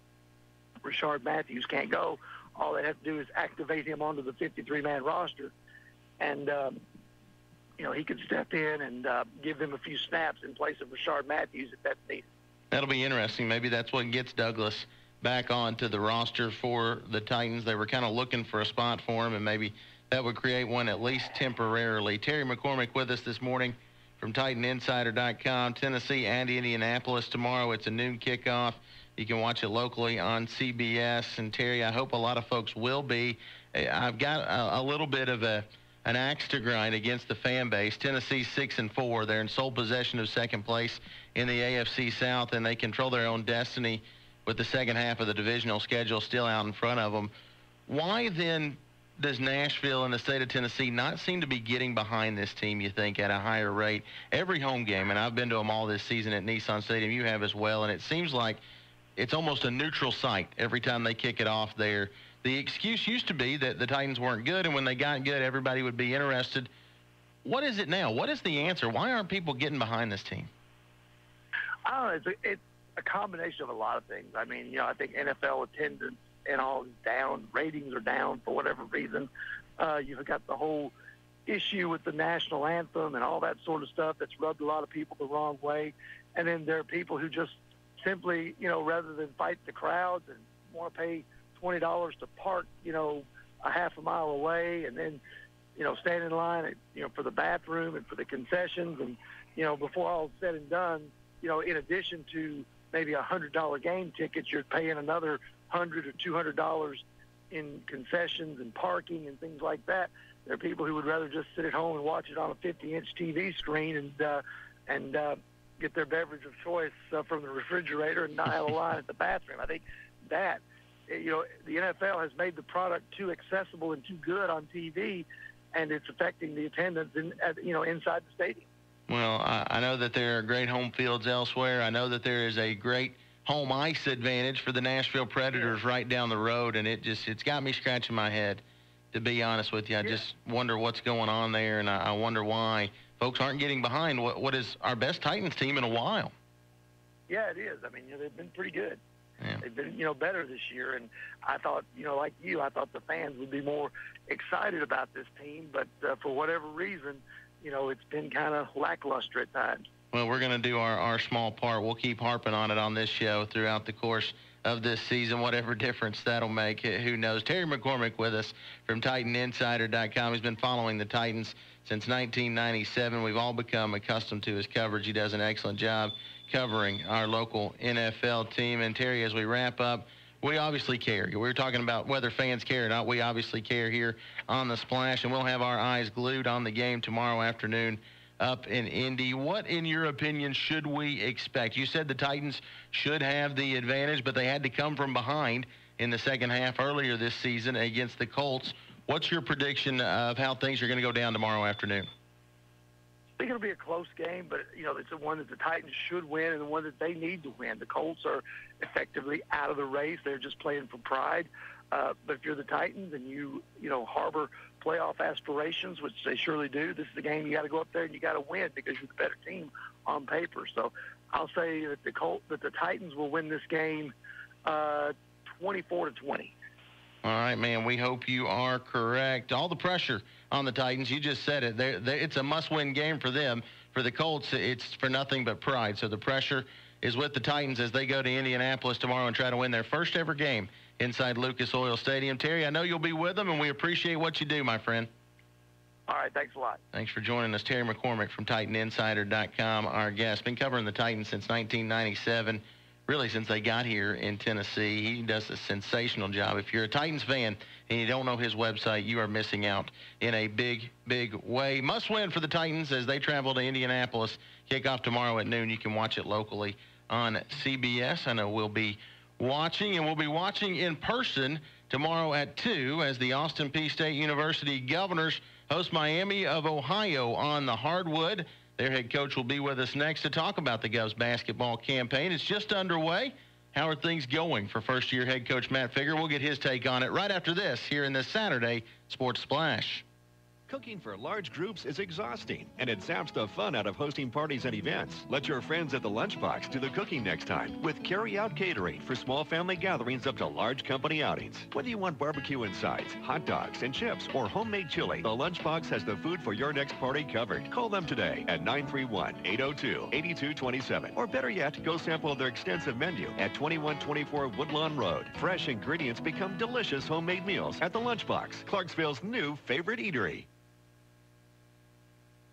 Rashard Matthews can't go. All they have to do is activate him onto the 53-man roster, and he could step in and give them a few snaps in place of Rashard Matthews if that's needed. That'll be interesting. Maybe that's what gets Douglas back onto the roster for the Titans. They were kind of looking for a spot for him, and maybe that would create one at least temporarily. Terry McCormick with us this morning from TitanInsider.com. Tennessee and Indianapolis tomorrow. It's a noon kickoff. You can watch it locally on CBS. And, Terry, I hope a lot of folks will be. I've got a little bit of an axe to grind against the fan base. Tennessee's 6-4. They're in sole possession of second place in the AFC South, and they control their own destiny with the second half of the divisional schedule still out in front of them. Why then does Nashville and the state of Tennessee not seem to be getting behind this team, you think, at a higher rate? Every home game, and I've been to them all this season at Nissan Stadium, you have as well, and it seems like it's almost a neutral site every time they kick it off there. The excuse used to be that the Titans weren't good, and when they got good, everybody would be interested. What is it now? What is the answer? Why aren't people getting behind this team? I don't know. It's a combination of a lot of things. I mean, I think NFL attendance and all is down. Ratings are down for whatever reason. You've got the whole, issue with the national anthem and all that sort of stuff that's rubbed a lot of people the wrong way. And then there are people who just simply, rather than fight the crowds and want to pay $20 to park, a half a mile away and then, stand in line, for the bathroom and for the concessions. And, before all is said and done, in addition to maybe $100 game tickets, you're paying another $100 or $200 in concessions and parking and things like that. There are people who would rather just sit at home and watch it on a 50-inch TV screen and get their beverage of choice from the refrigerator and not have a line at the bathroom. I think that, the NFL has made the product too accessible and too good on TV, and it's affecting the attendance inside the stadium. Well, I know that there are great home fields elsewhere. I know that there is a great home ice advantage for the Nashville Predators right down the road, and it's got me scratching my head, to be honest with you. I just wonder what's going on there, and I wonder why folks aren't getting behind what is our best Titans team in a while. Yeah, it is. I mean, they've been pretty good. Yeah. They've been, better this year, and I thought, like you, I thought the fans would be more excited about this team, but for whatever reason, it's been kind of lackluster at times. Well, we're going to do our small part. We'll keep harping on it on this show throughout the course of this season, whatever difference that'll make. Who knows? Terry McCormick with us from TitanInsider.com. He's been following the Titans since 1997. We've all become accustomed to his coverage. He does an excellent job covering our local NFL team. And, Terry, as we wrap up, we obviously care. We were talking about whether fans care or not. We obviously care here on The Splash, and we'll have our eyes glued on the game tomorrow afternoon up in Indy. What, in your opinion, should we expect? You said the Titans should have the advantage, but they had to come from behind in the second half earlier this season against the Colts. What's your prediction of how things are going to go down tomorrow afternoon? I think it'll be a close game, but, it's the one that the Titans should win and the one that they need to win. The Colts are effectively out of the race. They're just playing for pride. But if you're the Titans and you harbor playoff aspirations, which they surely do, this is the game you got to go up there and you got to win because you're the better team on paper. So I'll say that the Titans will win this game 24-20. All right, man, we hope you are correct. All the pressure on the Titans, you just said it. It's a must-win game for them. For the Colts, it's for nothing but pride. So the pressure is with the Titans as they go to Indianapolis tomorrow and try to win their first ever game inside Lucas Oil Stadium. Terry, I know you'll be with them, and we appreciate what you do, my friend. All right, thanks a lot. Thanks for joining us. Terry McCormick from TitanInsider.com, our guest. Been covering the Titans since 1997. Really, since they got here in Tennessee. He does a sensational job. If you're a Titans fan and you don't know his website, you are missing out in a big, big way. Must win for the Titans as they travel to Indianapolis. Kickoff tomorrow at noon. You can watch it locally on CBS. I know we'll be watching, and we'll be watching in person tomorrow at 2 as the Austin Peay State University Governors host Miami of Ohio on the hardwood. Their head coach will be with us next to talk about the Govs basketball campaign. It's just underway. How are things going for first-year head coach Matt Figger? We'll get his take on it right after this here in this Saturday Sports Splash. Cooking for large groups is exhausting, and it saps the fun out of hosting parties and events. Let your friends at the Lunchbox do the cooking next time with carry-out catering for small family gatherings up to large company outings. Whether you want barbecue and sides, hot dogs and chips, or homemade chili, the Lunchbox has the food for your next party covered. Call them today at 931-802-8227. Or better yet, go sample their extensive menu at 2124 Woodlawn Road. Fresh ingredients become delicious homemade meals at the Lunchbox, Clarksville's new favorite eatery.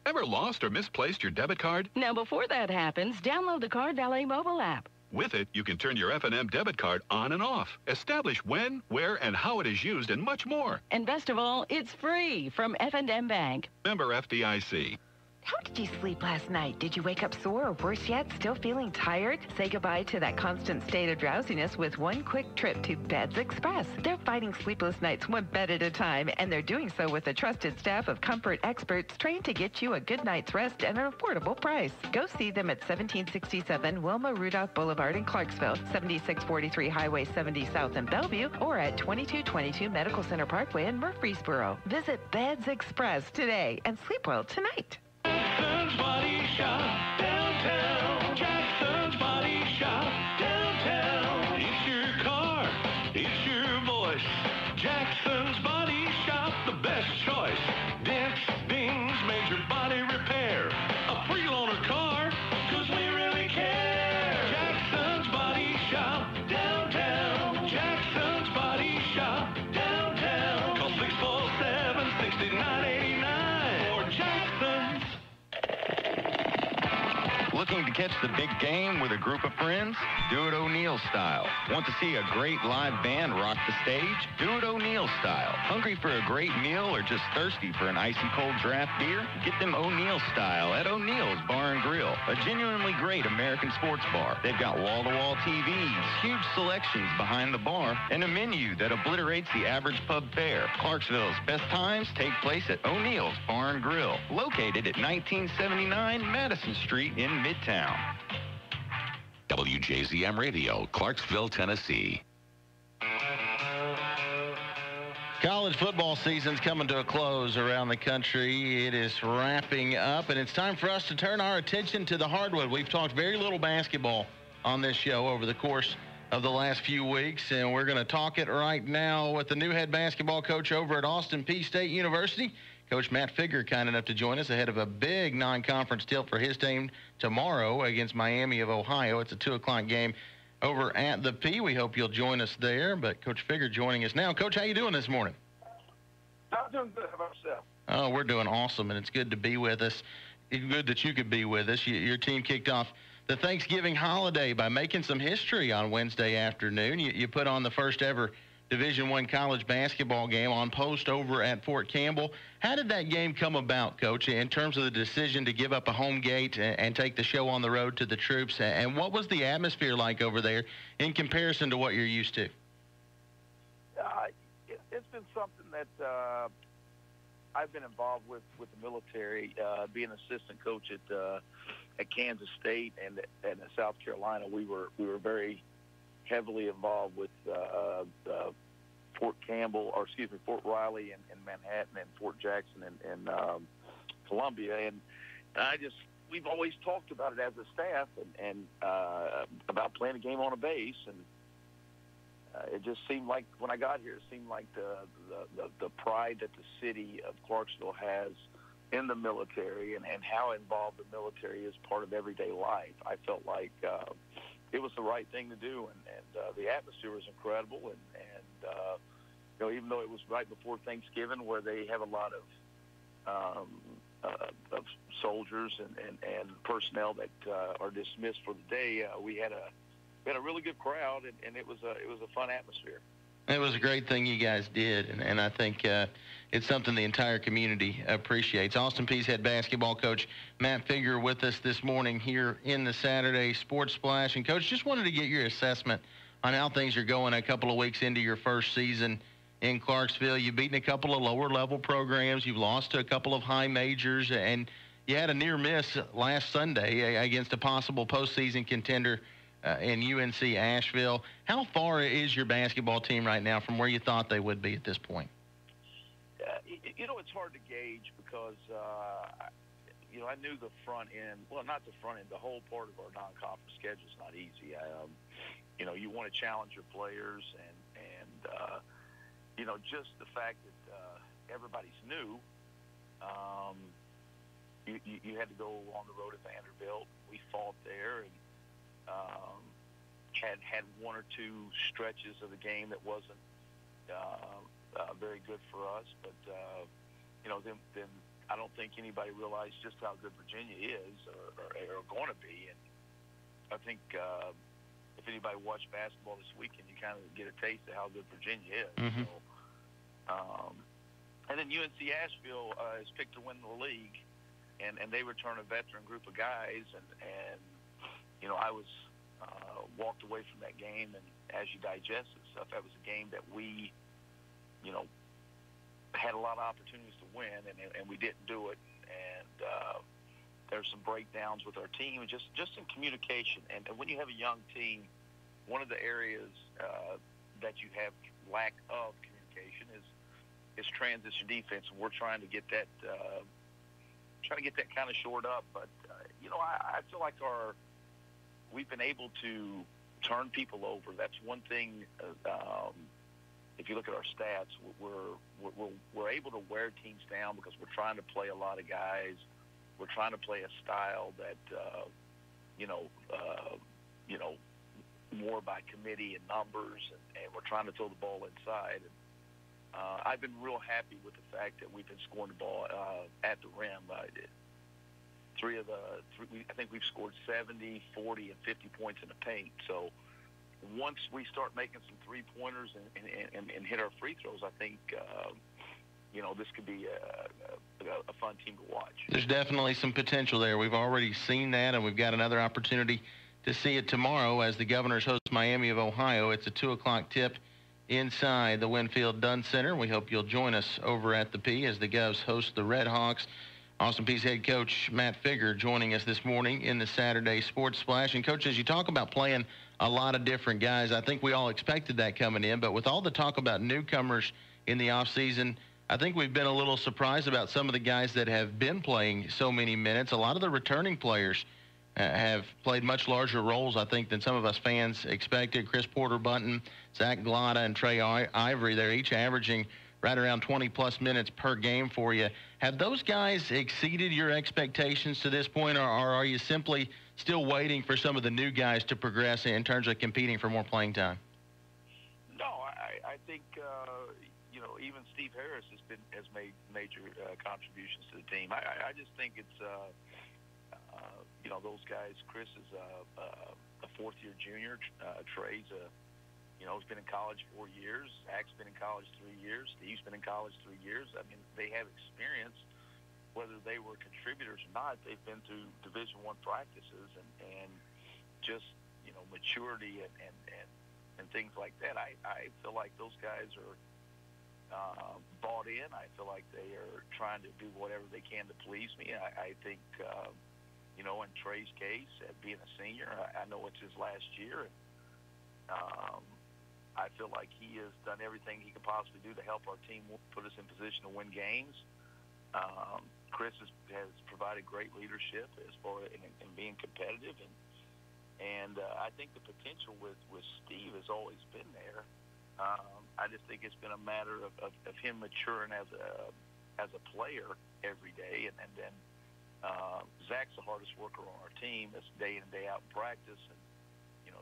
Ever lost or misplaced your debit card? Now, before that happens, download the Card Valet mobile app. With it, you can turn your F&M debit card on and off, establish when, where, and how it is used, and much more. And best of all, it's free from F&M Bank. Member FDIC. How did you sleep last night? Did you wake up sore or worse yet, still feeling tired? Say goodbye to that constant state of drowsiness with one quick trip to Beds Express. They're fighting sleepless nights one bed at a time, and they're doing so with a trusted staff of comfort experts trained to get you a good night's rest at an affordable price. Go see them at 1767 Wilma Rudolph Boulevard in Clarksville, 7643 Highway 70 South in Bellevue, or at 2222 Medical Center Parkway in Murfreesboro. Visit Beds Express today and sleep well tonight. Jackson's Body Shop downtown. Jackson's Body Shop downtown. It's your car, it's your voice. Jackson's Body Shop, the best choice. Dents, dings, Looking to catch the big game with a group of friends? Do it O'Neill style. Want to see a great live band rock the stage? Do it O'Neill style. Hungry for a great meal or just thirsty for an icy cold draft beer? Get them O'Neill style at O'Neill's Bar and Grill, a genuinely great American sports bar. They've got wall-to-wall TVs, huge selections behind the bar, and a menu that obliterates the average pub fare. Clarksville's best times take place at O'Neill's Bar and Grill, located at 1979 Madison Street in Midtown. WJZM Radio, Clarksville, Tennessee. College football season's coming to a close around the country. It is wrapping up, and it's time for us to turn our attention to the hardwood. We've talked very little basketball on this show over the course of the last few weeks, and we're going to talk it right now with the new head basketball coach over at Austin Peay State University. Coach Matt Figger, kind enough to join us ahead of a big non-conference tilt for his team tomorrow against Miami of Ohio. It's a 2 o'clock game over at the P. We hope you'll join us there. But Coach Figger joining us now. Coach, how you doing this morning? I'm doing good. How about yourself? Oh, we're doing awesome, and it's good to be with us. It's good that you could be with us. Your team kicked off the Thanksgiving holiday by making some history on Wednesday afternoon. You put on the first ever Division I college basketball game on post over at Fort Campbell. How did that game come about, Coach, in terms of the decision to give up a home gate and take the show on the road to the troops? And what was the atmosphere like over there in comparison to what you're used to? It's been something that I've been involved with the military, being assistant coach at Kansas State and at South Carolina. We were very heavily involved with Fort Riley and Manhattan and Fort Jackson and Columbia. And we've always talked about it as a staff and about playing a game on a base. And it just seemed like when I got here, it seemed like the pride that the city of Clarksville has in the military and how involved the military is part of everyday life. I felt like it was the right thing to do, and the atmosphere was incredible. And even though it was right before Thanksgiving, where they have a lot of soldiers and personnel that are dismissed for the day, we had a really good crowd, and it was a fun atmosphere. It was a great thing you guys did, and I think it's something the entire community appreciates. Austin Peay's head basketball coach Matt Figger with us this morning here in the Saturday Sports Splash. And, Coach, just wanted to get your assessment on how things are going a couple of weeks into your first season in Clarksville. You've beaten a couple of lower-level programs. You've lost to a couple of high majors, and you had a near miss last Sunday against a possible postseason contender in UNC Asheville. How far is your basketball team right now from where you thought they would be at this point? It's hard to gauge because, I knew the front end, well, not the front end, the whole part of our non-conference schedule is not easy. You want to challenge your players and just the fact that everybody's new. You had to go on the road at Vanderbilt. We fought there and had one or two stretches of the game that wasn't very good for us, but then I don't think anybody realized just how good Virginia is or going to be. And I think if anybody watched basketball this weekend, you kind of get a taste of how good Virginia is. Mm-hmm. And then UNC Asheville is picked to win the league, and they return a veteran group of guys, and I was walked away from that game, and as you digest it stuff, that was a game that we, had a lot of opportunities to win, and we didn't do it. And there's some breakdowns with our team, and just in communication. And when you have a young team, one of the areas that you have lack of communication is transition defense, and we're trying to get that kind of shored up. But I feel like we've been able to turn people over. That's one thing. If you look at our stats, we're able to wear teams down because we're trying to play a lot of guys. We're trying to play a style that more by committee and numbers, and we're trying to throw the ball inside. And I've been real happy with the fact that we've been scoring the ball at the rim. 3 I think we've scored 70, 40, and 50 points in the paint. So once we start making some three-pointers and hit our free throws, I think, this could be a fun team to watch. There's definitely some potential there. We've already seen that, and we've got another opportunity to see it tomorrow as the Governors host Miami of Ohio. It's a 2 o'clock tip inside the Winfield Dunn Center. We hope you'll join us over at the P as the Govs host the Red Hawks. Austin Peay's head coach Matt Figger joining us this morning in the Saturday Sports Splash. And, Coach, as you talk about playing a lot of different guys, I think we all expected that coming in. But with all the talk about newcomers in the offseason, I think we've been a little surprised about some of the guys that have been playing so many minutes. A lot of the returning players have played much larger roles, I think, than some of us fans expected. Chris Porter-Bunton, Zach Glotta, and Trey Ivory, they're each averaging right around 20-plus minutes per game for you. Have those guys exceeded your expectations to this point, or are you simply still waiting for some of the new guys to progress in terms of competing for more playing time? No, I think even Steve Harris has made major contributions to the team. I just think it's those guys. Chris is a fourth-year junior. Trey's he's been in college 4 years. Zach's been in college 3 years. Steve's been in college 3 years. I mean, they have experience. Whether they were contributors or not, they've been through Division I practices and just maturity and things like that. I feel like those guys are bought in. I feel like they are trying to do whatever they can to please me. I think in Trey's case, being a senior, I know it's his last year, and I feel like he has done everything he could possibly do to help our team put us in position to win games. Chris has provided great leadership as far as in being competitive, and I think the potential with Steve has always been there. I just think it's been a matter of him maturing as a player every day, and then Zach's the hardest worker on our team. That's day in and day out in practice, and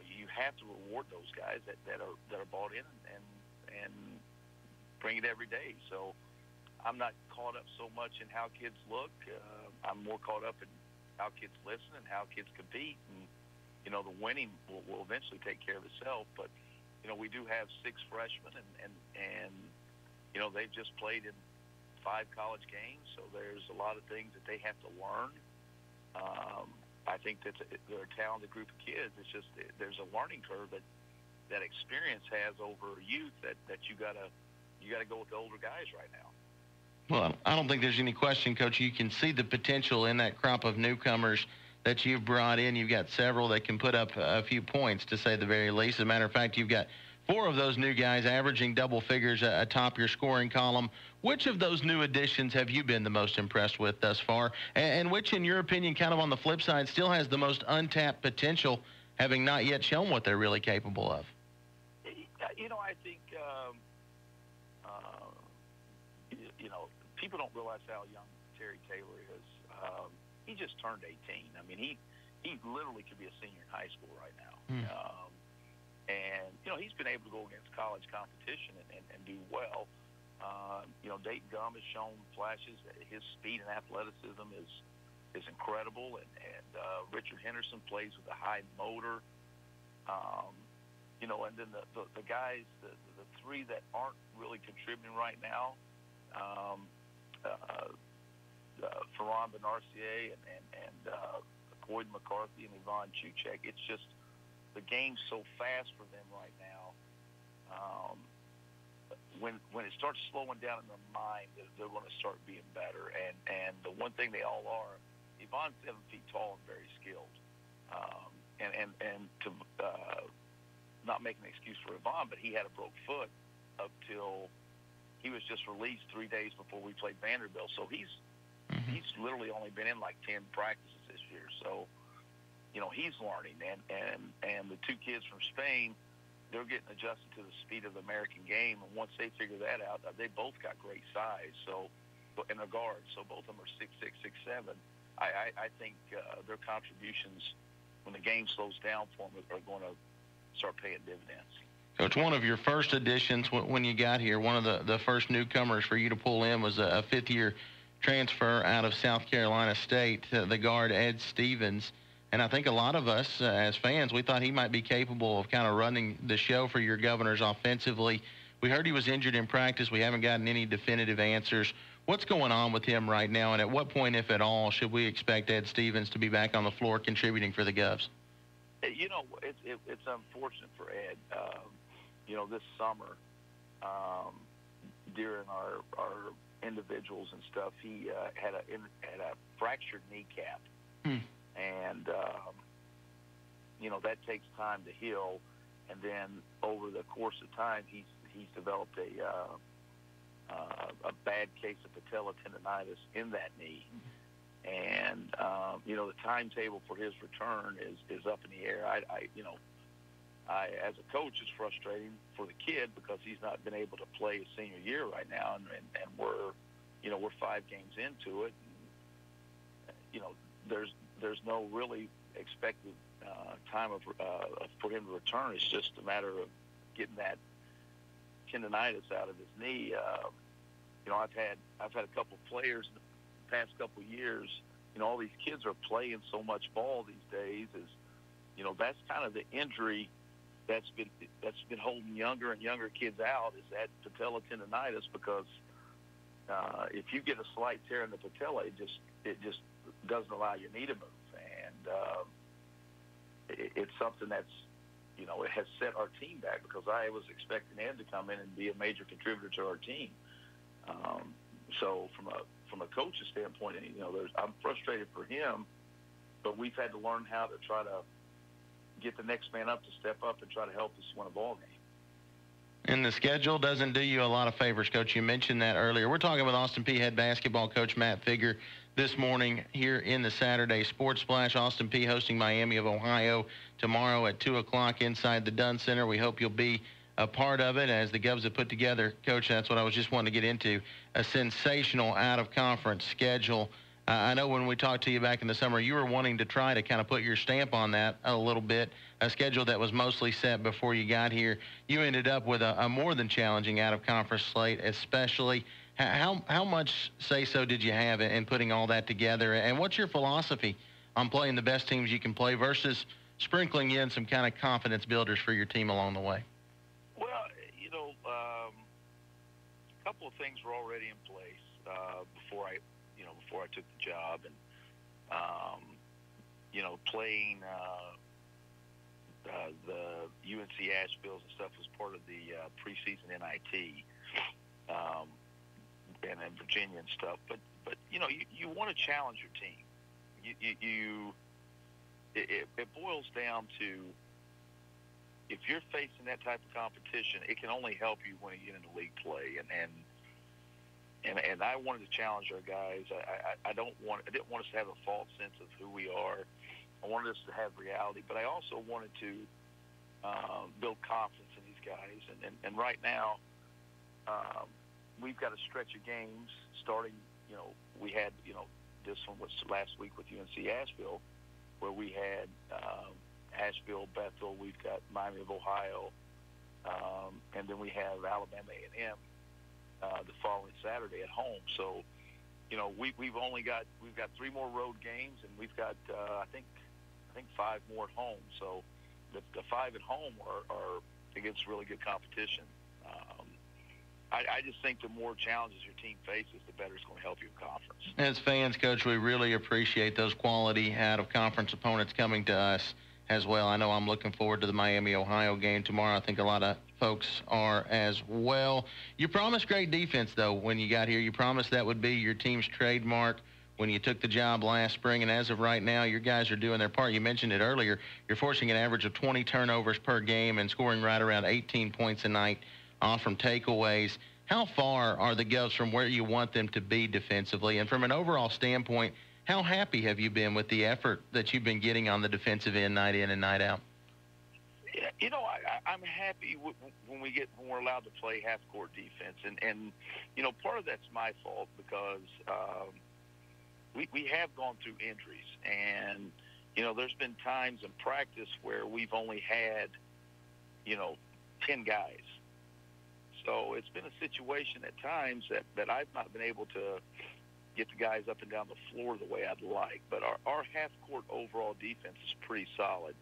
you have to reward those guys that are bought in and bring it every day. So I'm not caught up so much in how kids look. I'm more caught up in how kids listen and how kids compete, and the winning will eventually take care of itself. But we do have 6 freshmen, and they've just played in 5 college games, so there's a lot of things that they have to learn. I think that they're a talented group of kids. It's just there's a learning curve that experience has over youth that you gotta go with the older guys right now. Well, I don't think there's any question, Coach. You can see the potential in that crop of newcomers that you've brought in. You've got several that can put up a few points, to say the very least. As a matter of fact, you've got 4 of those new guys averaging double figures atop your scoring column. Which of those new additions have you been the most impressed with thus far? And which, in your opinion, kind of on the flip side, still has the most untapped potential, having not yet shown what they're really capable of? I think, people don't realize how young Terry Taylor is. He just turned 18. I mean, he literally could be a senior in high school right now. And, he's been able to go against college competition and do well. Dayton Gum has shown flashes. His speed and athleticism is incredible. And Richard Henderson plays with a high motor. And then the guys, the 3 that aren't really contributing right now, Ferran Benarcier and Boyd McCarthy and Yvonne Chuchek. It's just the game's so fast for them right now. When it starts slowing down in their mind, they're going to start being better. And the one thing they all are, Yvonne's 7 feet tall and very skilled. And to not make an excuse for Yvonne, but he had a broke foot up till he was just released 3 days before we played Vanderbilt. So he's literally only been in like 10 practices this year. So, he's learning. And the 2 kids from Spain, they're getting adjusted to the speed of the American game. And once they figure that out, they both got great size. So, and they're guards. So both of them are 6'6", 6'7". I think their contributions when the game slows down for them are going to start paying dividends. Coach, one of your first additions when you got here, one of the first newcomers for you to pull in was a 5th-year transfer out of South Carolina State, the guard Ed Stevens. And I think a lot of us as fans, we thought he might be capable of kind of running the show for your Governors offensively. We heard he was injured in practice. We haven't gotten any definitive answers. What's going on with him right now, and at what point, if at all, should we expect Ed Stevens to be back on the floor contributing for the Govs? You know, it's unfortunate for Ed. You know, this summer, during our individuals and stuff, he had a fractured kneecap. And, you know, that takes time to heal. And then over the course of time, he's developed a bad case of patella tendonitis in that knee. And, you know, the timetable for his return is up in the air. I, as a coach, it's frustrating for the kid because he's not been able to play his senior year right now. And we're 5 games into it. And, you know, there's no really expected time for him to return. It's just a matter of getting that tendonitis out of his knee. You know, I've had a couple of players in the past couple of years. You know, all these kids are playing so much ball these days. You know, that's kind of the injury that's been holding younger and younger kids out, is that patella tendonitis, because if you get a slight tear in the patella, it just doesn't allow your knee to move. And it's something that's, you know, it has set our team back, because I was expecting Ed to come in and be a major contributor to our team. So from a coach's standpoint, you know, I'm frustrated for him, but we've had to learn how to try to get the next man up to step up and try to help us win a ball game. And the schedule doesn't do you a lot of favors, Coach. You mentioned that earlier. We're talking with Austin Peay head basketball coach Matt Figger this morning here in the Saturday Sports Splash. Austin Peay hosting Miami of Ohio tomorrow at 2 o'clock inside the Dunn Center. We hope you'll be a part of it, as the Govs have put together, Coach, that's what I was just wanting to get into, a sensational out-of-conference schedule. I know when we talked to you back in the summer, you were wanting to try to kind of put your stamp on that a little bit, a schedule that was mostly set before you got here. You ended up with a more than challenging out-of-conference slate, especially. How much say-so did you have in putting all that together? And what's your philosophy on playing the best teams you can play versus sprinkling in some kind of confidence builders for your team along the way? Well, you know, a couple of things were already in place before I took the job, and you know, playing the UNC Asheville's and stuff was part of the preseason NIT, and then Virginia and stuff. But you know, you want to challenge your team. It boils down to, if you're facing that type of competition, it can only help you when you get into league play. And I wanted to challenge our guys. I didn't want us to have a false sense of who we are. I wanted us to have reality, but I also wanted to build confidence in these guys. And right now, we've got a stretch of games starting. You know, we had, you know, this one was last week with UNC Asheville, where we had Asheville, Bethel. We've got Miami of Ohio, and then we have Alabama A&M. The following Saturday at home. So, you know, we've got 3 more road games, and we've got I think 5 more at home. So the 5 at home are against really good competition. I just think the more challenges your team faces, the better it's going to help you in conference. As fans, Coach, we really appreciate those quality out-of-conference opponents coming to us as well. I know I'm looking forward to the Miami, Ohio game tomorrow. I think a lot of folks are as well. You promised great defense, though, when you got here. You promised that would be your team's trademark when you took the job last spring, and as of right now, your guys are doing their part. You mentioned it earlier. You're forcing an average of 20 turnovers per game and scoring right around 18 points a night off from takeaways. How far are the Govs from where you want them to be defensively? And from an overall standpoint, how happy have you been with the effort that you've been getting on the defensive end, night in and night out? Yeah, you know, I'm happy when we're allowed to play half-court defense, and you know, part of that's my fault, because we have gone through injuries, and you know, there's been times in practice where we've only had, you know, 10 guys. So it's been a situation at times that I've not been able to get the guys up and down the floor the way I'd like. But our half-court overall defense is pretty solid.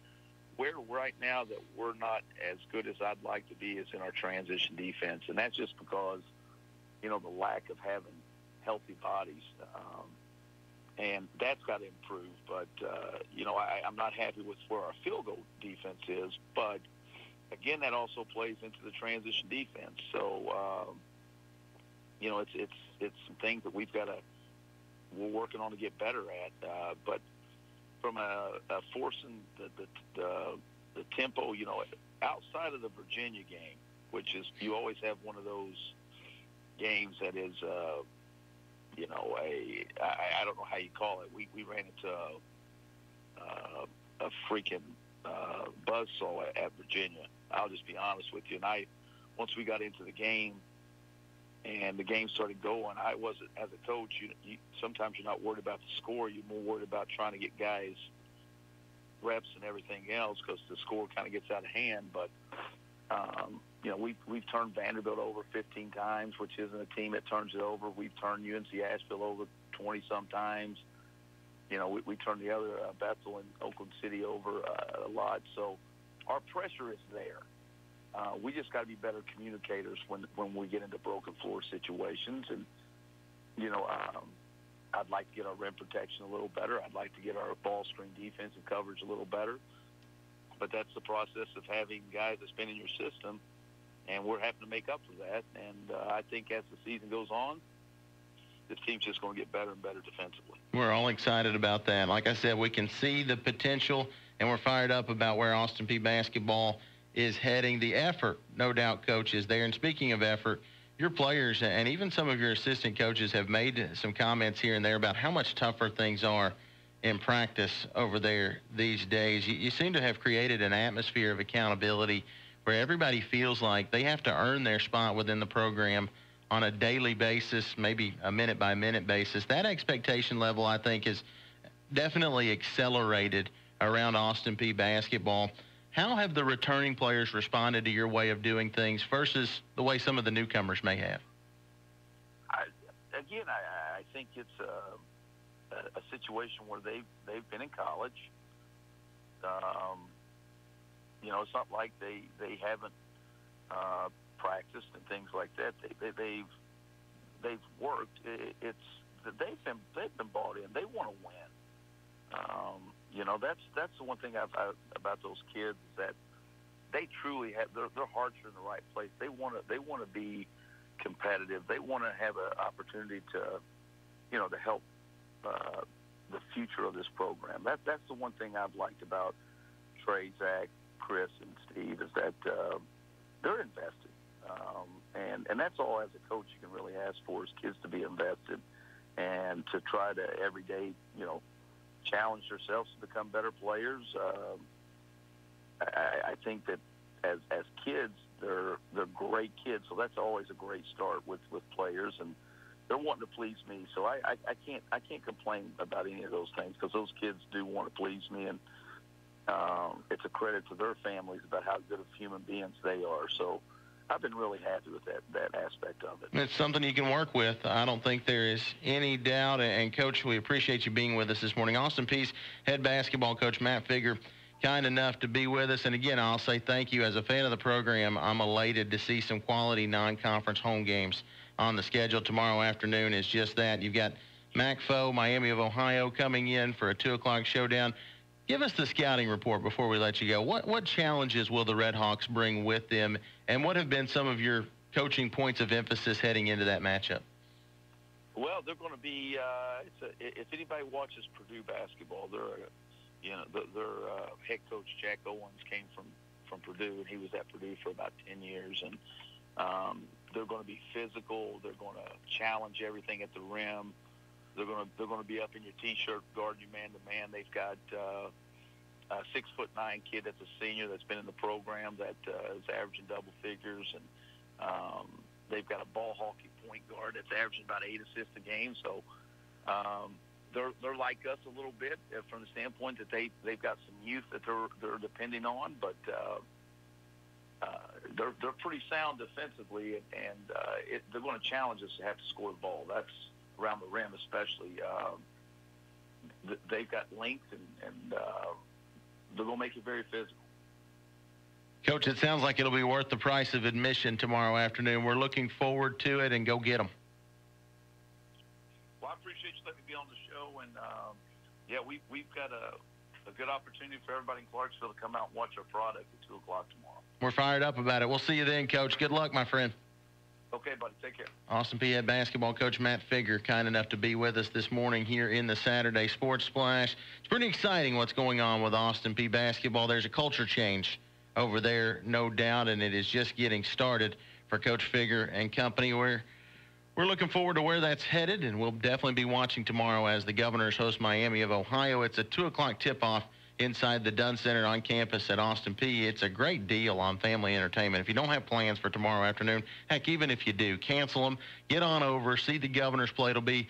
Where right now that we're not as good as I'd like to be is in our transition defense, and that's just because, the lack of having healthy bodies, and that's got to improve. But, I'm not happy with where our field goal defense is, but, again, that also plays into the transition defense. So, it's some things that we're working on to get better at, but from a forcing the tempo, outside of the Virginia game, which is you always have one of those games that is, I don't know how you call it. We ran into a freaking buzzsaw at Virginia. I'll just be honest with you. And once we got into the game and the game started going, I wasn't, as a coach, you sometimes you're not worried about the score. You're more worried about trying to get guys reps and everything else because the score kind of gets out of hand. But, we've turned Vanderbilt over 15 times, which isn't a team that turns it over. We've turned UNC Asheville over 20-some times. We turned the other Bethel and Oakland City over a lot. So our pressure is there. We just got to be better communicators when we get into broken floor situations. And, I'd like to get our rim protection a little better. I'd like to get our ball screen defense and coverage a little better. But that's the process of having guys that's been in your system, and we're having to make up for that. And I think as the season goes on, this team's just going to get better and better defensively. We're all excited about that. Like I said, we can see the potential, and we're fired up about where Austin Peay basketball is heading. The effort, no doubt, Coach, is there. And speaking of effort, your players and even some of your assistant coaches have made some comments here and there about how much tougher things are in practice over there these days. You seem to have created an atmosphere of accountability where everybody feels like they have to earn their spot within the program on a daily basis, maybe a minute-by-minute basis. That expectation level, I think, is definitely accelerated around Austin Peay basketball. How have the returning players responded to your way of doing things versus the way some of the newcomers may have? I think it's a situation where they've been in college. It's not like they haven't practiced and things like that. They've worked. They've been bought in. They want to win. That's the one thing about those kids is that they truly have their hearts are in the right place. They want to be competitive. They want to have an opportunity to help the future of this program. That's the one thing I've liked about Trey, Zach, Chris, and Steve is that they're invested. And that's all as a coach you can really ask for is kids to be invested and to try to every day, challenge themselves to become better players. I think that as kids, they're great kids, so that's always a great start with players, and they're wanting to please me. So I can't complain about any of those things because those kids do want to please me, and it's a credit to their families about how good of human beings they are. So I've been really happy with that aspect of it. It's something you can work with. I don't think there is any doubt. And, Coach, we appreciate you being with us this morning. Austin Peay's head basketball coach, Matt Figger, kind enough to be with us. And, again, I'll say thank you. As a fan of the program, I'm elated to see some quality non-conference home games on the schedule. Tomorrow afternoon is just that. You've got MAC-Foe, Miami of Ohio, coming in for a 2 o'clock showdown. Give us the scouting report before we let you go. What challenges will the Red Hawks bring with them, and what have been some of your coaching points of emphasis heading into that matchup? Well, they're going to be if anybody watches Purdue basketball, their head coach Jack Owens came from Purdue, and he was at Purdue for about 10 years, and they're going to be physical. They're going to challenge everything at the rim. They're going to be up in your T-shirt, guarding you man to man. They've got a 6'9" kid that's a senior that's been in the program that is averaging double figures, and they've got a ball hawking point guard that's averaging about 8 assists a game. So they're like us a little bit from the standpoint that they've got some youth that they're depending on, but they're pretty sound defensively, and they're going to challenge us to have to score the ball. That's around the rim especially. They've got length, and they're going to make it very physical. Coach, it sounds like it'll be worth the price of admission tomorrow afternoon. We're looking forward to it, and go get them. Well, I appreciate you letting me be on the show, and we've got a good opportunity for everybody in Clarksville to come out and watch our product at 2 o'clock tomorrow. We're fired up about it. We'll see you then, Coach. Good luck, my friend. Okay, buddy. Take care. Austin Peay head basketball coach Matt Figger, kind enough to be with us this morning here in the Saturday Sports Splash. It's pretty exciting what's going on with Austin Peay basketball. There's a culture change over there, no doubt, and it is just getting started for Coach Figger and company. We're looking forward to where that's headed, and we'll definitely be watching tomorrow as the Governors host Miami of Ohio. It's a 2 o'clock tip-off inside the Dunn Center on campus at Austin Peay. It's a great deal on family entertainment. If you don't have plans for tomorrow afternoon, heck, even if you do, cancel them. Get on over, see the Governors play. It'll be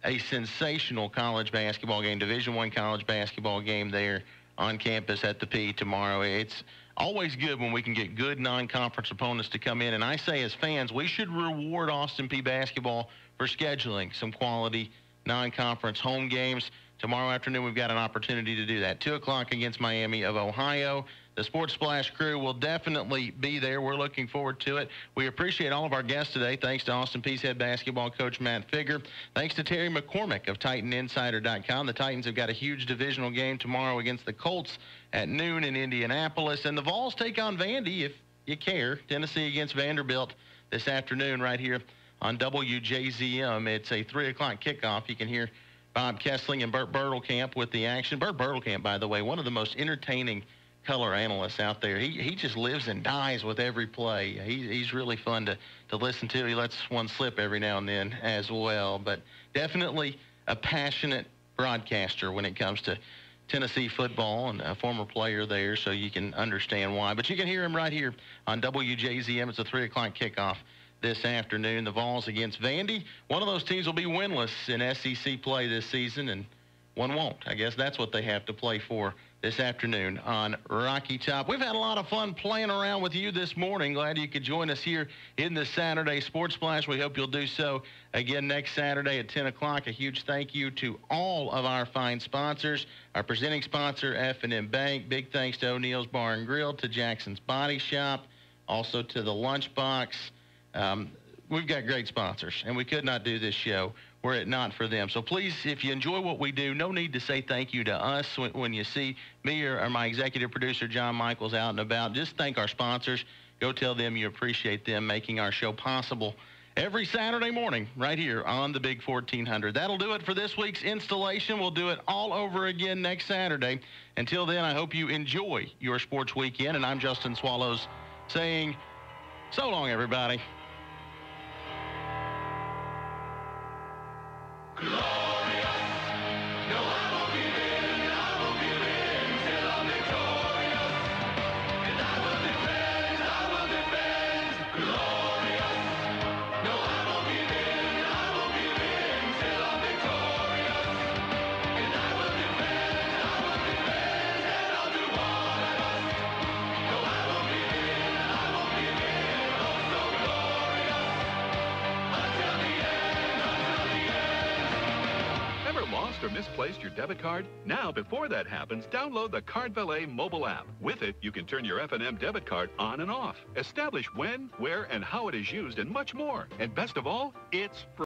a sensational college basketball game, Division I college basketball game there on campus at the Peay tomorrow. It's always good when we can get good non-conference opponents to come in. And I say as fans, we should reward Austin Peay basketball for scheduling some quality non-conference home games. Tomorrow afternoon, we've got an opportunity to do that. 2 o'clock against Miami of Ohio. The Sports Splash crew will definitely be there. We're looking forward to it. We appreciate all of our guests today. Thanks to Austin Peay's head basketball coach, Matt Figger. Thanks to Terry McCormick of TitanInsider.com. The Titans have got a huge divisional game tomorrow against the Colts at noon in Indianapolis. And the Vols take on Vandy, if you care. Tennessee against Vanderbilt this afternoon right here on WJZM. It's a 3 o'clock kickoff. You can hear Bob Kessling and Burt Bertelkamp with the action. Burt Bertelkamp, by the way, one of the most entertaining color analysts out there. He just lives and dies with every play. He's really fun to listen to. He lets one slip every now and then as well. But definitely a passionate broadcaster when it comes to Tennessee football, and a former player there, so you can understand why. But you can hear him right here on WJZM. It's a 3 o'clock kickoff this afternoon. The Vols against Vandy. One of those teams will be winless in SEC play this season, and one won't. I guess that's what they have to play for this afternoon on Rocky Top. We've had a lot of fun playing around with you this morning. Glad you could join us here in the Saturday Sports Splash. We hope you'll do so again next Saturday at 10 o'clock. A huge thank you to all of our fine sponsors. Our presenting sponsor, F&M Bank. Big thanks to O'Neill's Bar and Grill, to Jackson's Body Shop, also to the Lunchbox. We've got great sponsors, and we could not do this show were it not for them. So please, if you enjoy what we do, no need to say thank you to us when you see me or my executive producer, John Michaels, out and about. Just thank our sponsors. Go tell them you appreciate them making our show possible every Saturday morning right here on the Big 1400. That'll do it for this week's installation. We'll do it all over again next Saturday. Until then, I hope you enjoy your sports weekend, and I'm Justin Swallows saying so long, everybody. Or misplaced your debit card? Now, before that happens, download the Card Valet mobile app. With it, you can turn your F&M debit card on and off, establish when, where, and how it is used, and much more. And best of all, it's free.